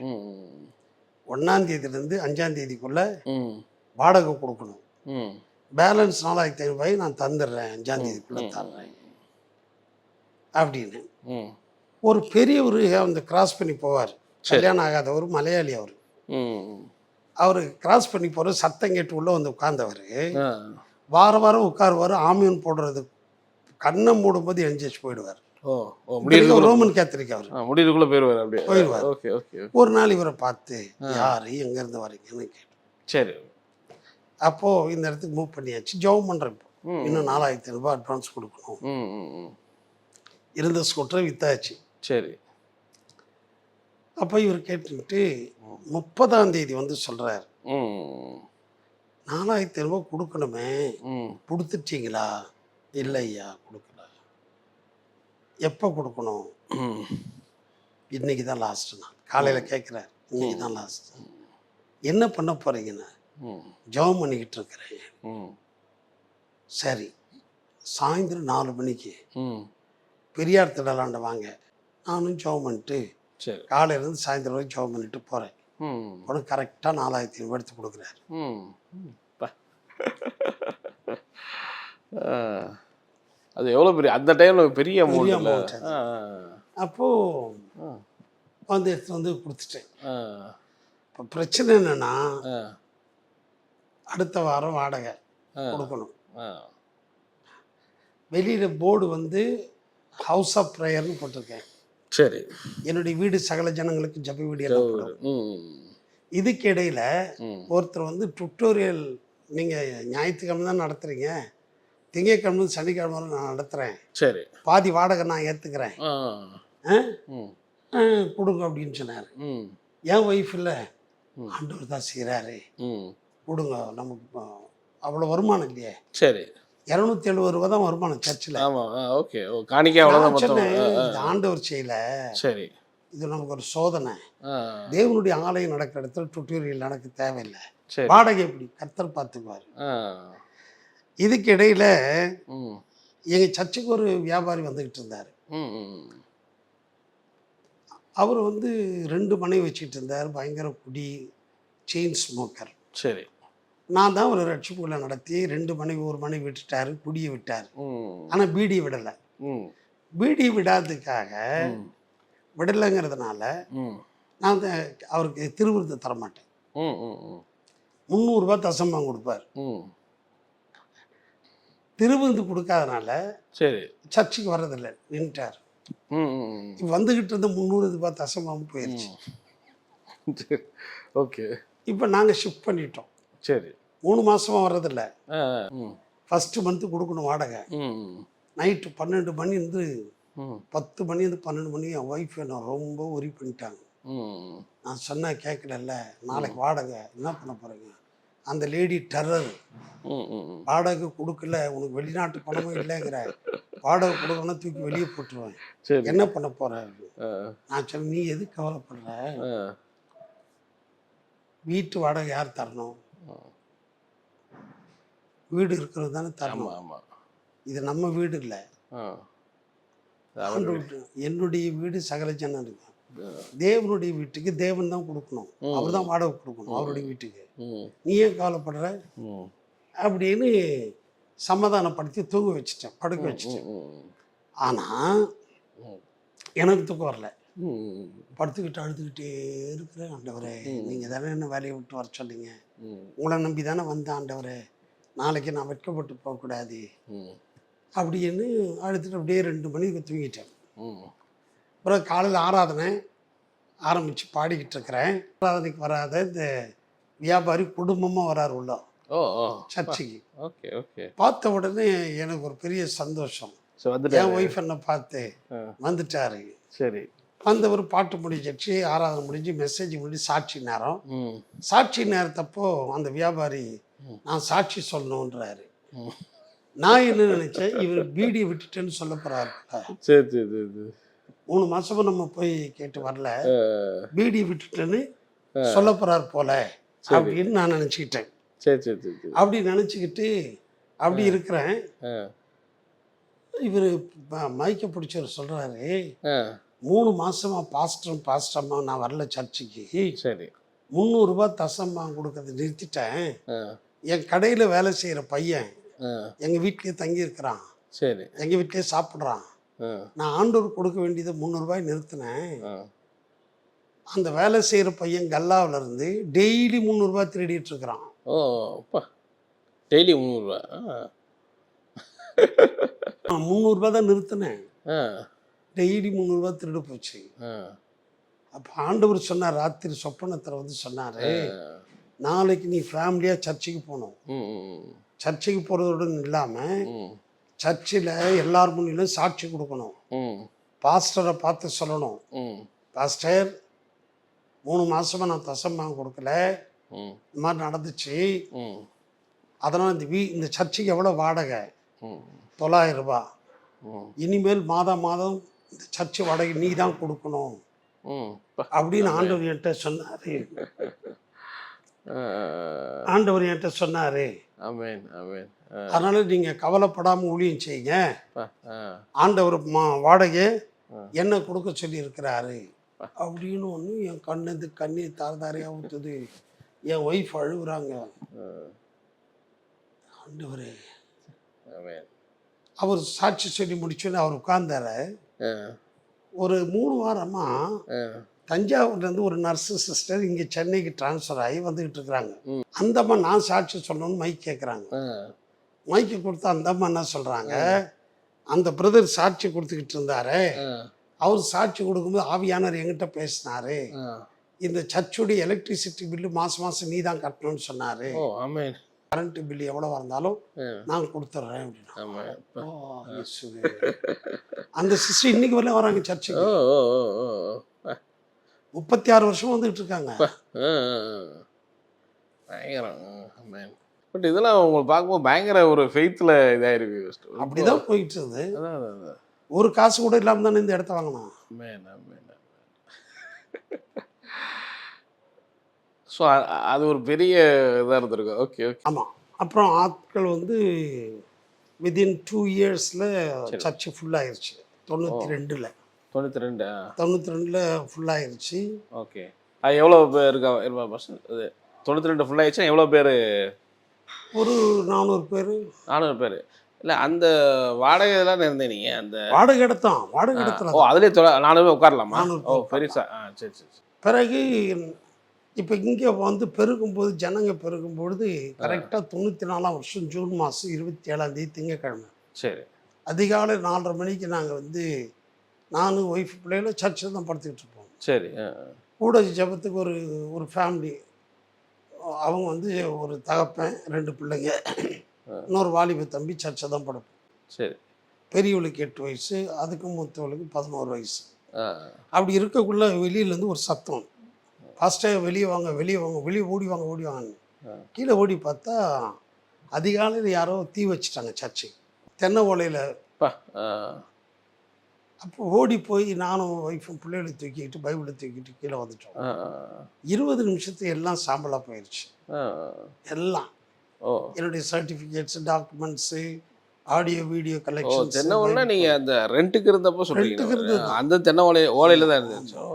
1ஆம் தேதியிலேருந்து 5ஆம் தேதிக்குள்ளே வாடகை கொடுக்கணும். பேலன்ஸ் 4,500 ரூபாய் நான் தந்துடுறேன், 5ஆம் தேதிக்குள்ளே தர்றேன் அப்படின்னு. ஒரு பெரியவர் அந்த கிராஸ் பண்ணி போவார், கல்யாணம் ஆகாத ஒரு மலையாளி. அவர் கிராஸ் பண்ணி போகிற சத்தம் கேட்டு உள்ளே வந்து உட்கார்ந்தவர் வாரம் வாரம் உட்காருவார். ஆமியன் போடுறது கண்ணை மூடும்போது எஞ்சிச்சு போயிடுவார். Roman Catholic. அவர் முடிவுக்குள்ளே போயிடுவார். ஒரு நாள் இவரை பார்த்து, யார், எங்கேருந்து வரீங்கன்னு கேட்டு, சரி அப்போது இந்த இடத்துக்கு மூவ் பண்ணியாச்சு, ஜெபம் பண்ணுறேன். இப்போ இன்னும் 4,500 ரூபாய் அட்வான்ஸ் கொடுக்கணும். இருந்த ஸ்கூட்டரை வித்தாச்சு. சரி. அப்போ இவர் கேட்டுக்கிட்டு 30ஆம் தேதி வந்து சொல்கிறார், 4,500 ரூபாய் கொடுக்கணுமே, கொடுத்துட்டீங்களா? இல்லை ஐயா, கொடுக்கல. எப்போ கொடுக்கணும்? இன்னைக்கு தான் லாஸ்ட்டு நாள். காலையில் கேட்குறார், இன்னைக்கு தான் லாஸ்ட். என்ன பண்ண போகிறீங்கண்ணா? ஜெபம் பண்ணிக்கிட்டு இருக்கிறேன். சரி, சாயந்தரம் 4 மணிக்கு பெரியார் திடலாண்ட வாங்க. நானும் ஜெபம் பண்ணிட்டு காலையிலேருந்து சாயந்தரம் வரைக்கும் ஜெபம் பண்ணிட்டு போகிறேன். உடனே கரெக்டாக 4,500 ரூபாய் எடுத்து கொடுக்குறாரு. ஆ. அது எவ்வளோ பெரிய அந்த டைம்ல பெரிய பெரிய அமௌண்ட். amount அது. அப்போது வந்து எடுத்து வந்து கொடுத்துட்டேன். இப்போ பிரச்சனை என்னென்னா அடுத்த வாரம் வாடகை கொடுக்கணும். வெளியில் போர்டு வந்து ஹவுஸ் ஆஃப் ப்ரேயர்னு போட்டிருக்கேன். சரி. என்னுடைய வீடு சகல ஜனங்களுக்கு ஜப வீடு எல்லாம் போடும். இதுக்கு இடையில் ஒருத்தர் வந்து டுட்டோரியல் நீங்கள் ஞாயிற்றுக்கிழமை தான் நடத்துகிறீங்க, திங்கக்கிழமை சனிக்கிழமை வரை நான் நடத்துகிறேன், சரி, பாதி வாடகை நான் ஏற்றுக்கிறேன் கொடுங்க அப்படின்னு சொன்னார். என் ஒய்ஃப் இல்லை, ஆண்டவர் தான் செய்கிறாரு, கொடுங்க, நமக்கு அவ்வளோ வருமானம் இல்லையே. சரி. 270 ரூபா தான் வருமானம் சர்ச்சில். ஆமாம், ஓகே. காணிக்கை அவ்வளோதான் சொன்னேன், இது ஆண்டவர் செய்யல, சரி, இது நமக்கு ஒரு சோதனை. தேவனுடைய ஆலயம் நடக்கிற இடத்துல டுட்டோரியல் நடக்க தேவையில்லை, வாடகை எப்படி கர்த்தர் பார்த்துக்குவார். இதுக்கு இடையில எங்கள் சர்ச்சுக்கு ஒரு வியாபாரி வந்துக்கிட்டு இருந்தார். அவர் வந்து 2 மனைவி வச்சுக்கிட்டு இருந்தார், பயங்கர குடி, செயின் ஸ்மோக்கர். சரி. நான் தான் ஒரு ரட்சிப்புகளை நடத்தி 2 மனைவி, ஒரு மனைவி விட்டுட்டார், குடியை விட்டார். ஆனால் பீடியை விடலை. பீடி விடாததுக்காக விடலைங்கிறதுனால நான் வந்து அவருக்கு திருவிருத்தை தரமாட்டேன். 300 ரூபா தசமாக கொடுப்பார். திருவிருந்து கொடுக்காதனால சரி சர்ச்சுக்கு வர்றதில்லை, நின்றுட்டார். இப்போ வந்துக்கிட்டு இருந்த 300 ரூபா தசமாகவும் போயிடுச்சு. ஓகே. இப்போ நாங்கள் ஷிஃப்ட் பண்ணிட்டோம். சரி. 3 மாதமாக வர்றதில்லை. ஃபஸ்ட்டு மந்த்து கொடுக்கணும் வாடகை. நைட்டு 12 மணி இருந்து 10 மணி இருந்து 12 மணி என் ஒய்ஃப் என்னை ரொம்ப உரி பண்ணிட்டாங்க. நான் சொன்னேன் கேட்கல, நாளைக்கு வாடகை என்ன பண்ண போகிறீங்க? அந்த லேடி டெரர், வாடகை கொடுக்கல, உனக்கு வெளிநாட்டு பணமும் இல்லைங்கிற, வாடகை கொடுக்கணும் தூக்கி வெளியே போட்டுருவேன், என்ன பண்ண போற? நான் சொன்னேன், நீ எது கவலைப்படுற, வீட்டு வாடகை யார் தரணும்? வீடு இருக்கிறது தானே தரணும். இது நம்ம வீடு இல்லை, என்னுடைய வீடு சகல ஜனம் இருக்கு. தேவனுடைய வீட்டுக்கு தேவன் தான் கொடுக்கணும், அவர் தான் வாடகை கொடுக்கணும் அவருடைய வீட்டுக்கு. நீ ஏன் கவலைப்படுற அப்படின்னு சமாதானப்படுத்தி தூங்க வச்சுட்டேன், படுக்க வச்சுட்டேன். ஆனால் எனக்கு தூக்கம் வரல. படுத்துக்கிட்டு அழுதுகிட்டே இருக்கிறேன். ஆண்டவரே, நீங்கள் தானே என்ன வேலையை விட்டு வர சொன்னீங்க, உங்களை நம்பி தானே வந்தேன் ஆண்டவரே, நாளைக்கு நான் வெட்கப்பட்டு போகக்கூடாது அப்படின்னு அழுதுட்டு அப்படியே 2 மணிக்கு தூங்கிட்டேன். அப்புறம் காலையில் ஆராதனை ஆரம்பித்து பாடிக்கிட்டு இருக்கிறேன். ஆராதனைக்கு வராத இந்த வியாபாரி குடும்பமாக வராரு உள்ள சர்ச்சுக்கு. Okay okay. பார்த்த உடனே எனக்கு ஒரு பெரிய சந்தோஷம். என் ஒய்ஃப் என்னை பார்த்து வந்துட்டாரு. சரி. வந்தவர் பாட்டு முடிஞ்சிடுச்சு, ஆராதனை முடிஞ்சு, மெசேஜ் முடிஞ்சு, சாட்சி நேரம். சாட்சி நேரத்தப்போ அந்த வியாபாரி நான் சாட்சி சொல்லணுன்றாரு. நான் என்ன நினைச்சேன், இவர் பீடியை விட்டுட்டேன்னு சொல்ல போறாரு. சரி சரி சரி. 3 மாசமா நம்ம போய் கேட்டு வரல, பீடி விட்டுட்டேன்னு சொல்ல போறாரு போல அப்படின்னு நான் நினச்சிக்கிட்டேன். சரி சரி சரி. அப்படி நினச்சிக்கிட்டு அப்படி இருக்கிறேன். இவர் மைக்க பிடிச்சவர் சொல்கிறாரு, 3 மாசமா பாஸ்டர்மா நான் வரல சர்ச்சுக்கு, சரி 300 ரூபா தசமா கொடுக்கறத நிறுத்திட்டேன். என் கடையில் வேலை செய்கிற பையன் எங்கள் வீட்லேயே தங்கியிருக்கிறான், சரி எங்கள் வீட்லேயே சாப்பிட்றான். நான் ஆண்டவர் கொடுக்க வேண்டியதை 300 ரூபாய் நிறுத்தினேன். அந்த வேலை செய்கிற பையன் கல்லாவில் இருந்து டெய்லி 300 ரூபாய் திருடிட்டு இருக்கிறான். ஓ அப்பா, டெய்லி 300 ரூபா? 300 ரூபாய் தான் நிறுத்தினேன், டெய்லி 300 ரூபாய் திருடு போச்சு. அப்போ ஆண்டவர் சொன்னார், ராத்திரி சொப்பனத்தில் வந்து சொன்னார், நாளைக்கு நீ ஃபேமிலியாக சர்ச்சுக்கு போகணும். சர்ச்சுக்கு போகிறதோடு இல்லாமல் சர்ச்சில் எல்லார் முன்னிலும் சாட்சி கொடுக்கணும். பாஸ்டரை பார்த்து சொல்லணும், பாஸ்டர் 3 மாசமா நான் தசமாக கொடுக்கல, இந்த மாதிரி நடந்துச்சு, அதனால் இந்த சர்ச்சுக்கு எவ்வளோ வாடகை? 900 ரூபா. இனிமேல் மாதம் மாதம் இந்த சர்ச்சு வாடகை நீ தான் கொடுக்கணும் அப்படின்னு ஆண்டவர் என்கிட்ட சொன்னார். ஆண்டவர் என்கிட்ட சொன்னார். ஆமென் ஆமென். அதனால நீங்க கவலைப்படாம ஊழியம் செய்யுங்க, ஆண்டவர் வாடகை என்ன கொடுக்க சொல்லி இருக்கிறாரு அப்படின்னு ஒன்று. என் கண்ணீர் தார தாரையாக ஊற்றுது. என் ஒய்ஃப் அழுகுறாங்க. ஆண்டவரே. ஆமென். அவர் சாட்சி சொல்லி முடிச்சோன்னே அவர் உட்கார்ந்தாரு. ஆ, ஒரு 3 வாரமா ஆ, தஞ்சாவூர்லேருந்து ஒரு நர்ஸு சிஸ்டர் இங்கே சென்னைக்கு ட்ரான்ஸ்ஃபர் ஆகி வந்துக்கிட்டு இருக்கிறாங்க. ம். அந்த அம்மா நான் சாட்சி சொல்லணும்னு மைக் கேட்குறாங்க. ஆ, மைக்கு கொடுத்து அந்த அம்மா என்ன சொல்கிறாங்க, அந்த பிரதர் சாட்சி கொடுத்துக்கிட்டு இருந்தாரு, ஆ, அவர் சாட்சி கொடுக்கும்போது ஆவியானவர் என்கிட்ட பேசினாரு, ஆ. இந்த சர்ச்சுடைய எலக்ட்ரிசிட்டி பில்லு மாதம் மாதம் நீ தான் கட்டணும்னு சொன்னார், ஓ ஆமென். கரண்ட் பில்லு எவ்வளோ இருந்தாலும் ஆ, நான் கொடுத்துட்றேன் அப்படின்னா. ஆமென். ஓ இயேசுவே. அந்த சிஸ்டர் இன்னைக்கு வரல வராங்க ஓ சர்ச்சுக்கு. ஓ ஓ ஓ ஓ. 36 வருஷம் வந்துகிட்டு இருக்காங்க. ஆ, ஆ, ஆ. பயங்கரம். ஆமென். பட் இதெல்லாம் உங்களுக்கு பார்க்கும்போது பயங்கர ஒரு ஃபெய்த்தில் இதாயிருக்கு. அப்படிதான் போயிட்டு இருந்தது. அதான் அதான் அதான். ஒரு காசு கூட இல்லாமல் தானே இந்த இடத்த வாங்கினோம். ஆமென் ஆமென். ஸோ அது ஒரு பெரிய இதாக இருந்திருக்கு. Okay okay. ஆமாம். அப்புறம் ஆட்கள் வந்து வித்தின் 2 இயர்ஸில் சர்ச்சு ஃபுல்லாகிருச்சு. 92ல் 92. 92ல் ஃபுல்லாகிருச்சு. ஓகே. அது எவ்வளோ பேர் இருக்கா? அது 92 ஃபுல் ஆயிடுச்சுன்னா எவ்வளோ பேர்? ஒரு 400 பேர். 400 பேர். இல்லை அந்த வாடகை இதெல்லாம் இருந்தேன் நீங்கள் அந்த வாடகை இடத்தான். வாடகை இடத்துல ஓ அதுலேயே 400 பேர் உட்காரலாமா? 400 ஓ பேர் பெருசா. ஆ சரி சரி சரி. பிறகு இப்போ இங்கே வந்து பெருகும்போது ஜனங்க பெருகும்பொழுது கரெக்டாக 94ஆம் வருஷம் ஜூன் மாதம் 27ஆம் தேதி திங்கக்கிழமை சரி அதிகாலை 4:30 மணிக்கு நாங்கள் வந்து நானும் ஒய்ஃப் பிள்ளைகள சர்ச்சில் தான் படுத்துக்கிட்டு இருப்போம். சரி. கூட ஜெபத்துக்கு ஒரு ஒரு ஃபேமிலி, அவங்க வந்து ஒரு தகப்பன் 2 பிள்ளைங்க, இன்னொரு வாலிப தம்பி சர்ச்சை தான் படுப்போம். சரி. பெரியவளுக்கு 8 வயசு, அதுக்கு மூத்தவளுக்கு 11 வயசு. ஆ அப்படி இருக்கக்குள்ள வெளியிலேருந்து ஒரு சத்தம், ஃபஸ்ட்டே வெளியே வாங்க வெளியே வாங்க வெளியே ஓடி வாங்க ஓடி வாங்க. கீழே ஓடி பார்த்தா அதிகாலையில் யாரோ தீ வச்சுட்டாங்க சர்ச்சை தென்னை ஓலையில். பா. அப்போ ஓடி போய் நானும் ஒய்ஃபும் பிள்ளைகளை தூக்கிக்கிட்டு பைபிளை தூக்கிட்டு கீழே வந்துட்டோம். 20 நிமிஷத்துக்கு எல்லாம் சாம்பலாக போயிடுச்சு. எல்லாம் ஓ என்னுடைய சர்டிஃபிகேட்ஸு, டாக்குமெண்ட்ஸு, ஆடியோ வீடியோ ஓ கலெக்ஷன்ஸ். தென்னை ஓலைனா நீங்கள் அந்த ரெண்ட்டுக்கு இருந்தப்போ ரெண்டுக்கு சொல்கிறீங்க. இருந்தது. அந்த தென்னை ஓலையில் தான் இருந்துச்சு. ஓ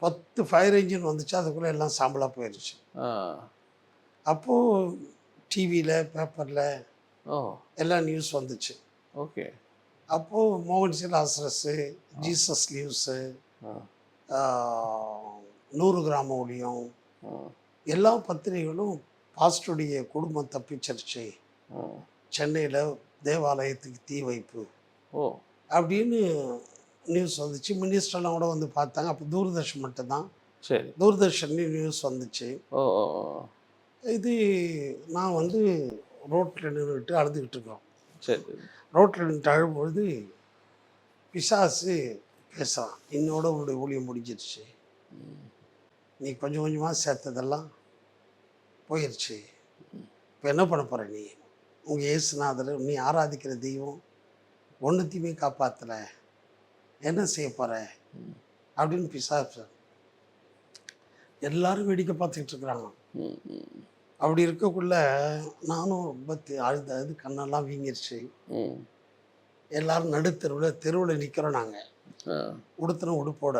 10 ஃபயர் இன்ஜின் வந்துச்சு, அதுக்குள்ளே எல்லாம் சாம்பலாக போயிடுச்சு. ஆ அப்போது டிவியில் பேப்பரில் ஓ எல்லாம் நியூஸ் வந்துச்சு. ஓகே. அப்போது மோகன் சி லாசரஸு, ஜீசஸ் நியூஸு, 100 கிராம ஒளியம், எல்லா பத்திரிகைகளும் பாஸ்டருடைய குடும்பம் தப்பிச்சிருச்சு, சென்னையில் தேவாலயத்துக்கு தீ வைப்பு ஓ அப்படின்னு நியூஸ் வந்துச்சு. மினிஸ்டர்லாம் கூட வந்து பார்த்தாங்க. அப்போ தூர்தர்ஷன் மட்டும்தான். சரி. தூர்தர்ஷன்லேயும் நியூஸ் வந்துச்சு. ஓ ஓ இது நான் வந்து ரோட்டில் நின்றுட்டு அழுதுகிட்டு இருக்கோம். சரி. ரோட்டில் நின்று அழும்பொழுது பிசாசு பேசுகிறான், என்னோட உன்னுடைய ஊழியம் முடிஞ்சிருச்சு, நீ கொஞ்சம் கொஞ்சமாக சேர்த்ததெல்லாம் போயிடுச்சு, இப்போ என்ன பண்ண போகிற நீ, உங்கள் இயேசுநாதர் நீ ஆராதிக்கிற தெய்வம் ஒன்றுத்தையுமே காப்பாற்றலை, என்ன செய்ய போகிற அப்படின்னு பிசாசு. எல்லாரும் வேடிக்கை பார்த்துக்கிட்டு இருக்கிறாங்க. அப்படி இருக்கக்குள்ள நானும் ரொம்ப அழுது கண்ணெல்லாம் வீங்கிருச்சு. எல்லாரும் தெருவில் நிற்கிறோம் நாங்கள் உடுத்தின உடுப்போட.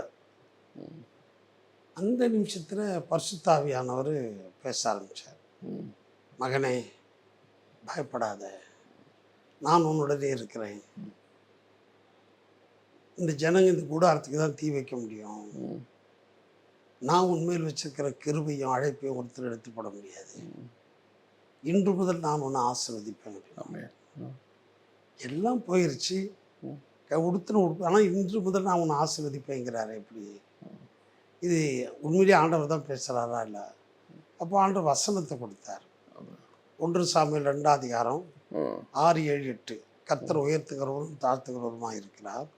அந்த நிமிஷத்தில் பரிசுத்த ஆவியானவர் பேச ஆரம்பித்தார். மகனே பயப்படாத, நான் உன்னுடனே இருக்கிறேன். இந்த ஜனங்க இந்த கூடாரத்துக்கு தான் தீ வைக்க முடியும். நான் உண்மையில் வச்சிருக்கிற கிருபையும் அழைப்பையும் ஒருத்தர் எடுத்து போட முடியாது. இன்று முதல் நான் ஒன்று ஆசீர்வதிப்பேன். எல்லாம் போயிருச்சு, உடுத்தின உடுப்பு, ஆனால் இன்று முதல் நான் ஒன்று ஆசீர்வதிப்பேங்கிறாரு. எப்படி இது உண்மையிலேயே ஆண்டவர் தான் பேசுகிறாரா இல்லை? அப்போ ஆண்டவர் வசனத்தை கொடுத்தார். 1 சாமுவேல் 2ஆம் அதிகாரம் 6, 7, 8. கர்த்தர் உயர்த்துகிறவரும் தாழ்த்துகிறவருமாக இருக்கிறார்.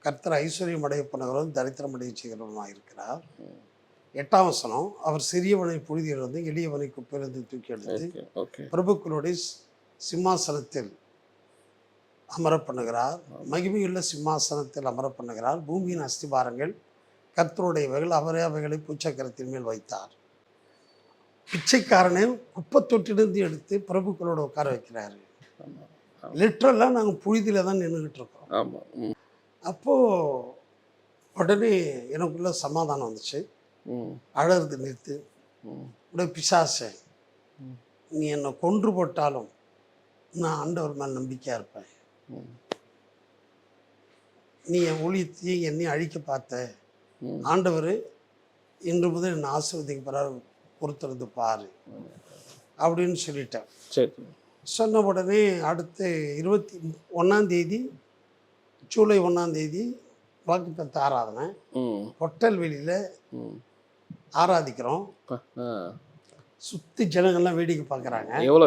கர்த்தர் ஐஸ்வர்யம் அடைய பண்ணுகிறவரும் தரித்திரம் அடைய செய்கிறவருமாக இருக்கிறார். 8ஆம் வசனம், அவர் சிறியவனை புழுதியிலிருந்து எளியவனை குப்பையிலிருந்து தூக்கி எடுத்து பிரபுக்களுடைய சிம்மாசனத்தில் அமர பண்ணுகிறார். மகிமையுள்ள சிம்மாசனத்தில் அமர பண்ணுகிறார். பூமியின் அஸ்திபாரங்கள் கர்த்தருடையவைகள், அவரே அவைகளை பூச்சக்கரத்தின் மேல் வைத்தார். பிச்சைக்காரனை குப்பை தொட்டிலிருந்து எடுத்து பிரபுக்களோட உட்கார வைக்கிறாரு. லிட்ரலாக நாங்கள் புழுதியில் தான் நின்றுக்கிட்டு இருக்கோம். அப்போது உடனே எனக்குள்ள சமாதானம் வந்துச்சு. அழறது நிறுத்து, உடைய பிசாசை நீ என்னை கொன்று போட்டாலும் நான் ஆண்டவர் மேல் நம்பிக்கையாக இருப்பேன். நீ என் ஊழியத்தையும் என்னையும் அழிக்க பார்த்த, ஆண்டவர் இன்று முதல் என்னை ஆசீர்வதிக்க போறாரு, பொறுத்திருந்து பாரு அப்படின்னு சொல்லிட்டேன். சரி. சொன்ன உடனே அடுத்து 21 ஜூலை 1 வாக்குத்தத்த ஆராதனை பொட்டல்வெளியில் ஆராதிக்கிறோம். சுற்றி ஜனங்கள்லாம் வேடிக்கை பார்க்குறாங்க. எவ்வளோ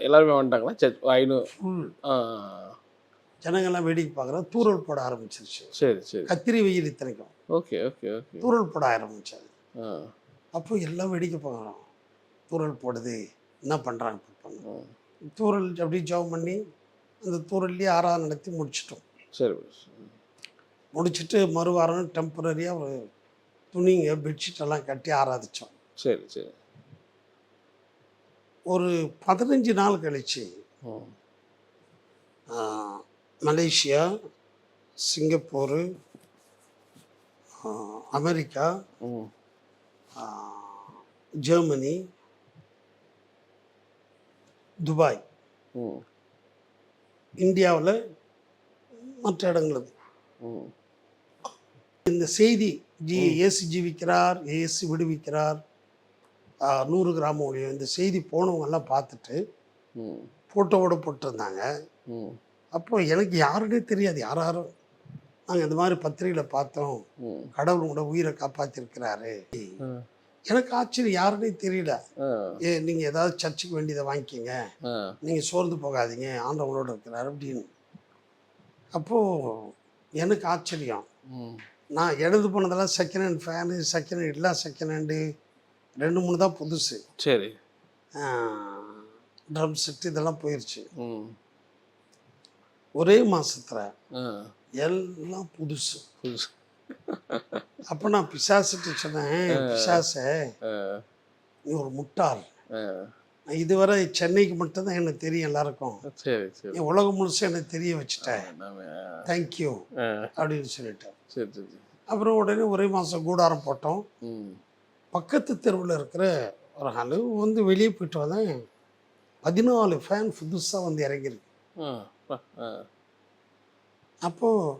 எல்லாருமே வந்துட்டாங்களா? சரி, 500 ஃபுல் ஜனங்கள்லாம் வேடிக்கை பார்க்குறோம். தூறல் போட ஆரம்பிச்சிருச்சு. சரி சரி. கத்திரி வெயில் இத்தனைக்கும். Okay okay okay. தூறல் போட ஆரம்பிச்சாது. அப்போ எல்லாம் வேடிக்கை பார்க்குறோம். தூறல் போடுது, என்ன பண்ணுறாங்க பார்ப்பாங்க. தூறல் அப்படியே ஜெபம் பண்ணி அந்த தூறல்லையே ஆராதனை நடத்தி முடிச்சிட்டோம். சரி. முடிச்சுட்டு மறுவாரம் டெம்பரரியாக ஒரு துணிங்க பெட்ஷீட்டெல்லாம் கட்டி ஆராதித்தோம். சரி சரி. ஒரு 15 நாள் கழிச்சு Malaysia, Singapore, America, Germany, Dubai, இந்தியாவில் மற்ற இடங்களுக்கு இந்த செய்தி இயேசு ஜீவிக்கிறார், இயேசு விடுவிக்கிறார், 100 கிராம ஊழியம், இந்த செய்தி போனவங்கெல்லாம் பார்த்துட்டு ஃபோட்டோவோட போட்டிருந்தாங்க. அப்போ எனக்கு யாருன்னே தெரியாது. யாரும் நாங்கள் இந்த மாதிரி பத்திரிகையில் பார்த்தோம், கடவுள் கூட உயிரை காப்பாற்றிருக்கிறாரு. எனக்கு ஆச்சரியம், யாருன்னே தெரியல. நீங்கள் ஏதாவது சர்ச்சுக்கு வேண்டியதை வாங்கிக்கிங்க, நீங்கள் சோர்ந்து போகாதீங்க, ஆண்டவங்களோட இருக்கிறாரு அப்படின்னு. அப்போது எனக்கு ஆச்சரியம். நான் எழுது போனதெல்லாம் second hand fan, second hand எல்லாம் செகண்ட் ஹேண்டு 2-3 தான் புதுசு. சரி. ட்ரம் செட்டு இதெல்லாம் போயிடுச்சு. ஒரே மாதத்தில் எல்லாம் புதுசு. அப்போ நான் பிசாசுட்டு சொன்னேன், பிசாசை நீ ஒரு முட்டாள், நான் இதுவரை சென்னைக்கு மட்டும்தான் எனக்கு தெரியும் எல்லாருக்கும், சரி சரி, நீ உலகம் முழுசும் எனக்கு தெரிய வச்சுட்டேன், தேங்க்யூ அப்படின்னு சொல்லிட்டேன். சரி சரி. அப்புறம் உடனே ஒரே மாதம் கூடாரம் போட்டோம். பக்கத்து தெருவில் இருக்கிற ஒரு ஆள் வந்து வெளியே போயிட்டு வந்தேன், 14 ஃபேன் புதுசாக வந்து இறங்கியிருக்கு. அப்போது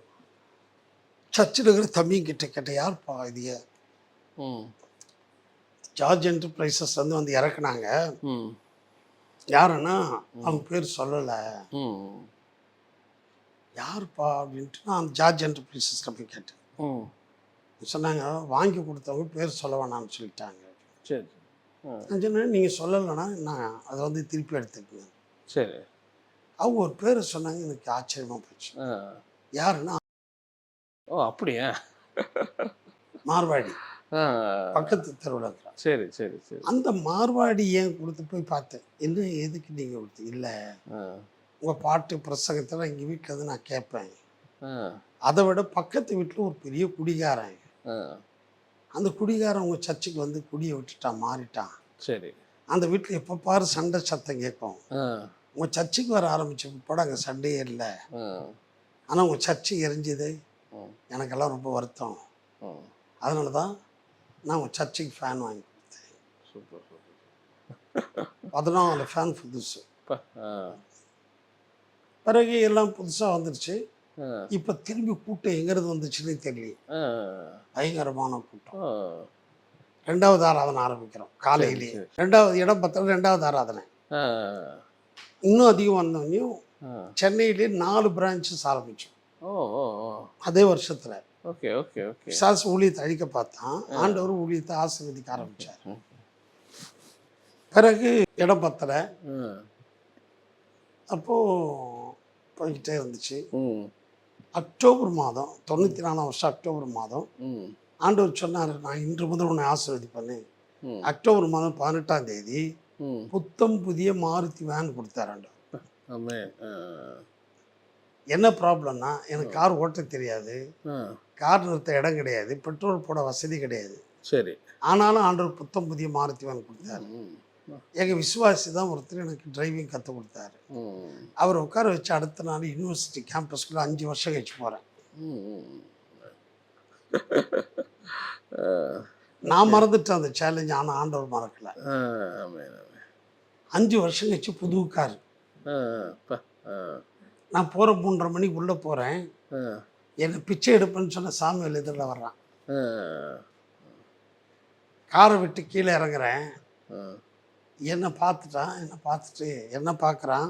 சர்ச்சில் இருக்கிற தம்பிங்கிட்ட கேட்டேன், யார்ப்பா இது? ஜார்ஜ் என்டர்பிரைசஸ் வந்து இறக்குனாங்க, யாருன்னா அவங்க பேர் சொல்லலை, யாருப்பா அப்படின்ட்டு நான் ஜார்ஜ் என்டர்பிரைசஸில் போய் கேட்டேன். சொன்னாங்க, வாங்கி கொடுத்தவங்க பேர் சொல்ல வேணாம்னு சொல்லிட்டாங்க. சரி. நான் சொன்னேன், நீங்கள் சொல்லலைன்னா நான் அதை வந்து திருப்பி எடுத்துக்கங்க. சரி. அவங்க ஒரு பேரை சொன்னாங்க, எனக்கு ஆச்சரியமாக போச்சு. யாருன்னா, ஓ அப்படியா, மார்வாடி, பக்கத்து தெருவில் இருக்கிறார். சரி சரி சரி. அந்த மார்வாடி ஏன் கொடுத்து போய் பார்த்தேன், என்ன எதுக்கு நீங்கள் கொடுத்து? இல்லை, உங்கள் பாட்டு பிரசங்கத்தில் எங்கள் வீட்டில் வந்து நான் கேட்பேன், அதை விட பக்கத்து வீட்டில் ஒரு பெரிய குடிகாரன், அந்த குடிகாரன் உங்கள் சர்ச்சுக்கு வந்து குடியை விட்டுட்டான், மாறிட்டான். சரி. அந்த வீட்டில் எப்போ பாரு சண்டை சத்தம் கேட்கும். உங்கள் சர்ச்சுக்கு வர ஆரம்பிச்ச பிற்பாடு அங்கே சண்டையே இல்லை, ஆனால் உங்கள் சர்ச்சு எரிஞ்சுது, எனக்கெல்லாம் ரொம்ப வருத்தம். அதனால தான் நான் உங்கள் சர்ச்சுக்கு ஃபேன் வாங்கி கொடுத்தேன். Super super. 14 ஃபேன் புதுசு. பிறகு எல்லாம் புதுசாக வந்துடுச்சு. இப்போ திரும்பி கூட்டம் எங்கிறது வந்துச்சுன்னு தெரியல, பயங்கரமான கூட்டம். 2வது ஆராதனை ஆரம்பிக்கிறோம் காலையிலேயே. 2வது இடம் பார்த்தா 2வது ஆராதனை இன்னும் அதிகம் வந்தோடனையும் சென்னையிலே 4 பிரான்ச்சஸ் ஆரம்பித்தோம் அதே வருஷத்தில். Okay okay okay. பிசாசு ஊழியத்தை அழிக்க பார்த்தான், ஆண்டவர் ஊழியத்தை ஆசீர்வதிக்க ஆரம்பித்தார். பிறகு இடம் பத்தலை, அப்போது போய்கிட்டே இருந்துச்சு. அக்டோபர் மாதம் 94 வருஷம் அக்டோபர் மாதம் ஆண்டவர் சொன்னார், நான் இன்று முதல் உன்னை ஆசீர்வதிப்பேன்னு. அக்டோபர் மாதம் 18ஆம் தேதி புத்தம் புதிய மாருதி வேன் கொடுத்தார் ஆண்டவர். என்ன ப்ராப்ளம்னா, எனக்கு கார் ஓட்ட தெரியாது, கார் நிறுத்த இடம் கிடையாது, பெட்ரோல் போட வசதி கிடையாது. சரி. ஆனாலும் ஆண்டவர் புத்தம் புதிய மாருதி வேன் கொடுத்தாரு. எங்கள் விசுவாசி தான் ஒருத்தர் எனக்கு டிரைவிங் கற்றுக் கொடுத்தாரு. அவர் உட்கார வச்சு அடுத்த நாள் யூனிவர்சிட்டி கேம்பஸ்குள்ளே 5 வருஷம் கழிச்சு போகிறேன். நான் மறந்துட்டேன் அந்த சேலஞ்ச், ஆனால் ஆண்டவர் மறக்கலை. 5 வருஷம் கழிச்சு புது கார். ஆ, அப்பா. ஆ, நான் போகிற 3:30 மணிக்கு உள்ளே போகிறேன். ஆ, என்னை பிச்சை எடுப்பேன்னு சொன்ன சாமுவேல் எதிரில் வர்றான். ஆ, காரை விட்டு கீழே இறங்குறேன். ஆ, என்னை பார்த்துட்டான். என்னை பார்த்துட்டு என்ன பார்க்குறான்,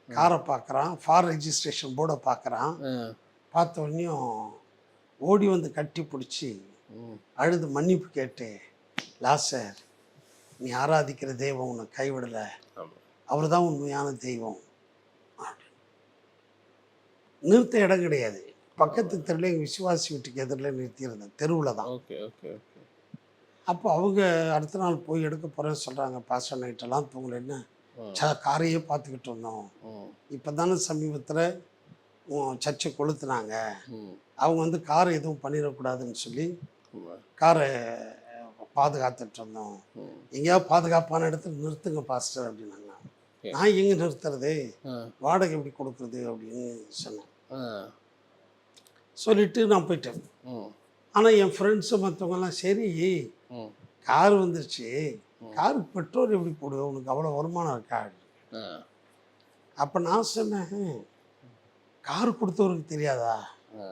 காரை பார்க்குறான், ஃபார் ரெஜிஸ்ட்ரேஷன் போர்டை பார்க்குறான். ஆ, பார்த்த உடனேயும் ஓடி வந்து கட்டி பிடிச்சி ம், அழுது மன்னிப்பு கேட்டு, லாசர் நீ ஆராதிக்கிற தெய்வம் உன்னை கைவிடலை, ஆமா. அவர் தான் உண்மையான தெய்வம். நிறுத்த இடம் கிடையாது. பக்கத்து தெருவில் எங்கள் விசுவாசி வீட்டுக்கு எதிரில் நிறுத்தியிருந்தேன், தெருவில் தான். Okay, okay, okay. அப்போ அவங்க அடுத்த நாள் போய் எடுக்க போகிறேன்னு சொல்கிறாங்க. பாஸ்டர் நைட்டெல்லாம் தூங்கலைன்னு ம், காரையே பார்த்துக்கிட்டு இருந்தோம். ம், இப்போ தானே சமீபத்தில் சர்ச்சை கொளுத்துனாங்க. ம், அவங்க வந்து காரை எதுவும் பண்ணிடக்கூடாதுன்னு சொல்லி ஆமா. காரை பாதுகாத்துட்டு இருந்தோம். ம், எங்கேயாவது பாதுகாப்பான இடத்துல நிறுத்துங்க பாஸ்டர் அப்படின்னாங்க. Okay. நான் எங்கே நிறுத்துறது, ஆ, வாடகை எப்படி கொடுக்குறது அப்படின்னு சொன்னேன். ஆ, சொல்லிவிட்டு நான் போயிட்டேன். ம், ஆனால் என் ஃப்ரெண்ட்ஸு மற்றவங்கெல்லாம் சரி ம், கார் வந்துருச்சு, காருக்கு பெட்ரோல் எப்படி போடுவேன், உனக்கு அவ்வளோ வருமானம் இருக்கா? ஆ, அப்போ நான் சொன்னேன், கார் கொடுத்தவருக்கு தெரியாதா ஆ,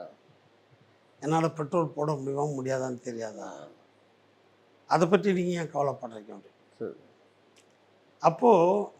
என்னால் பெட்ரோல் போட முடியுமா முடியாதான்னு தெரியாதா? அதை பற்றி நீங்கள் ஏன் கவலைப்படுறீங்க அப்படி? சரி. அப்போது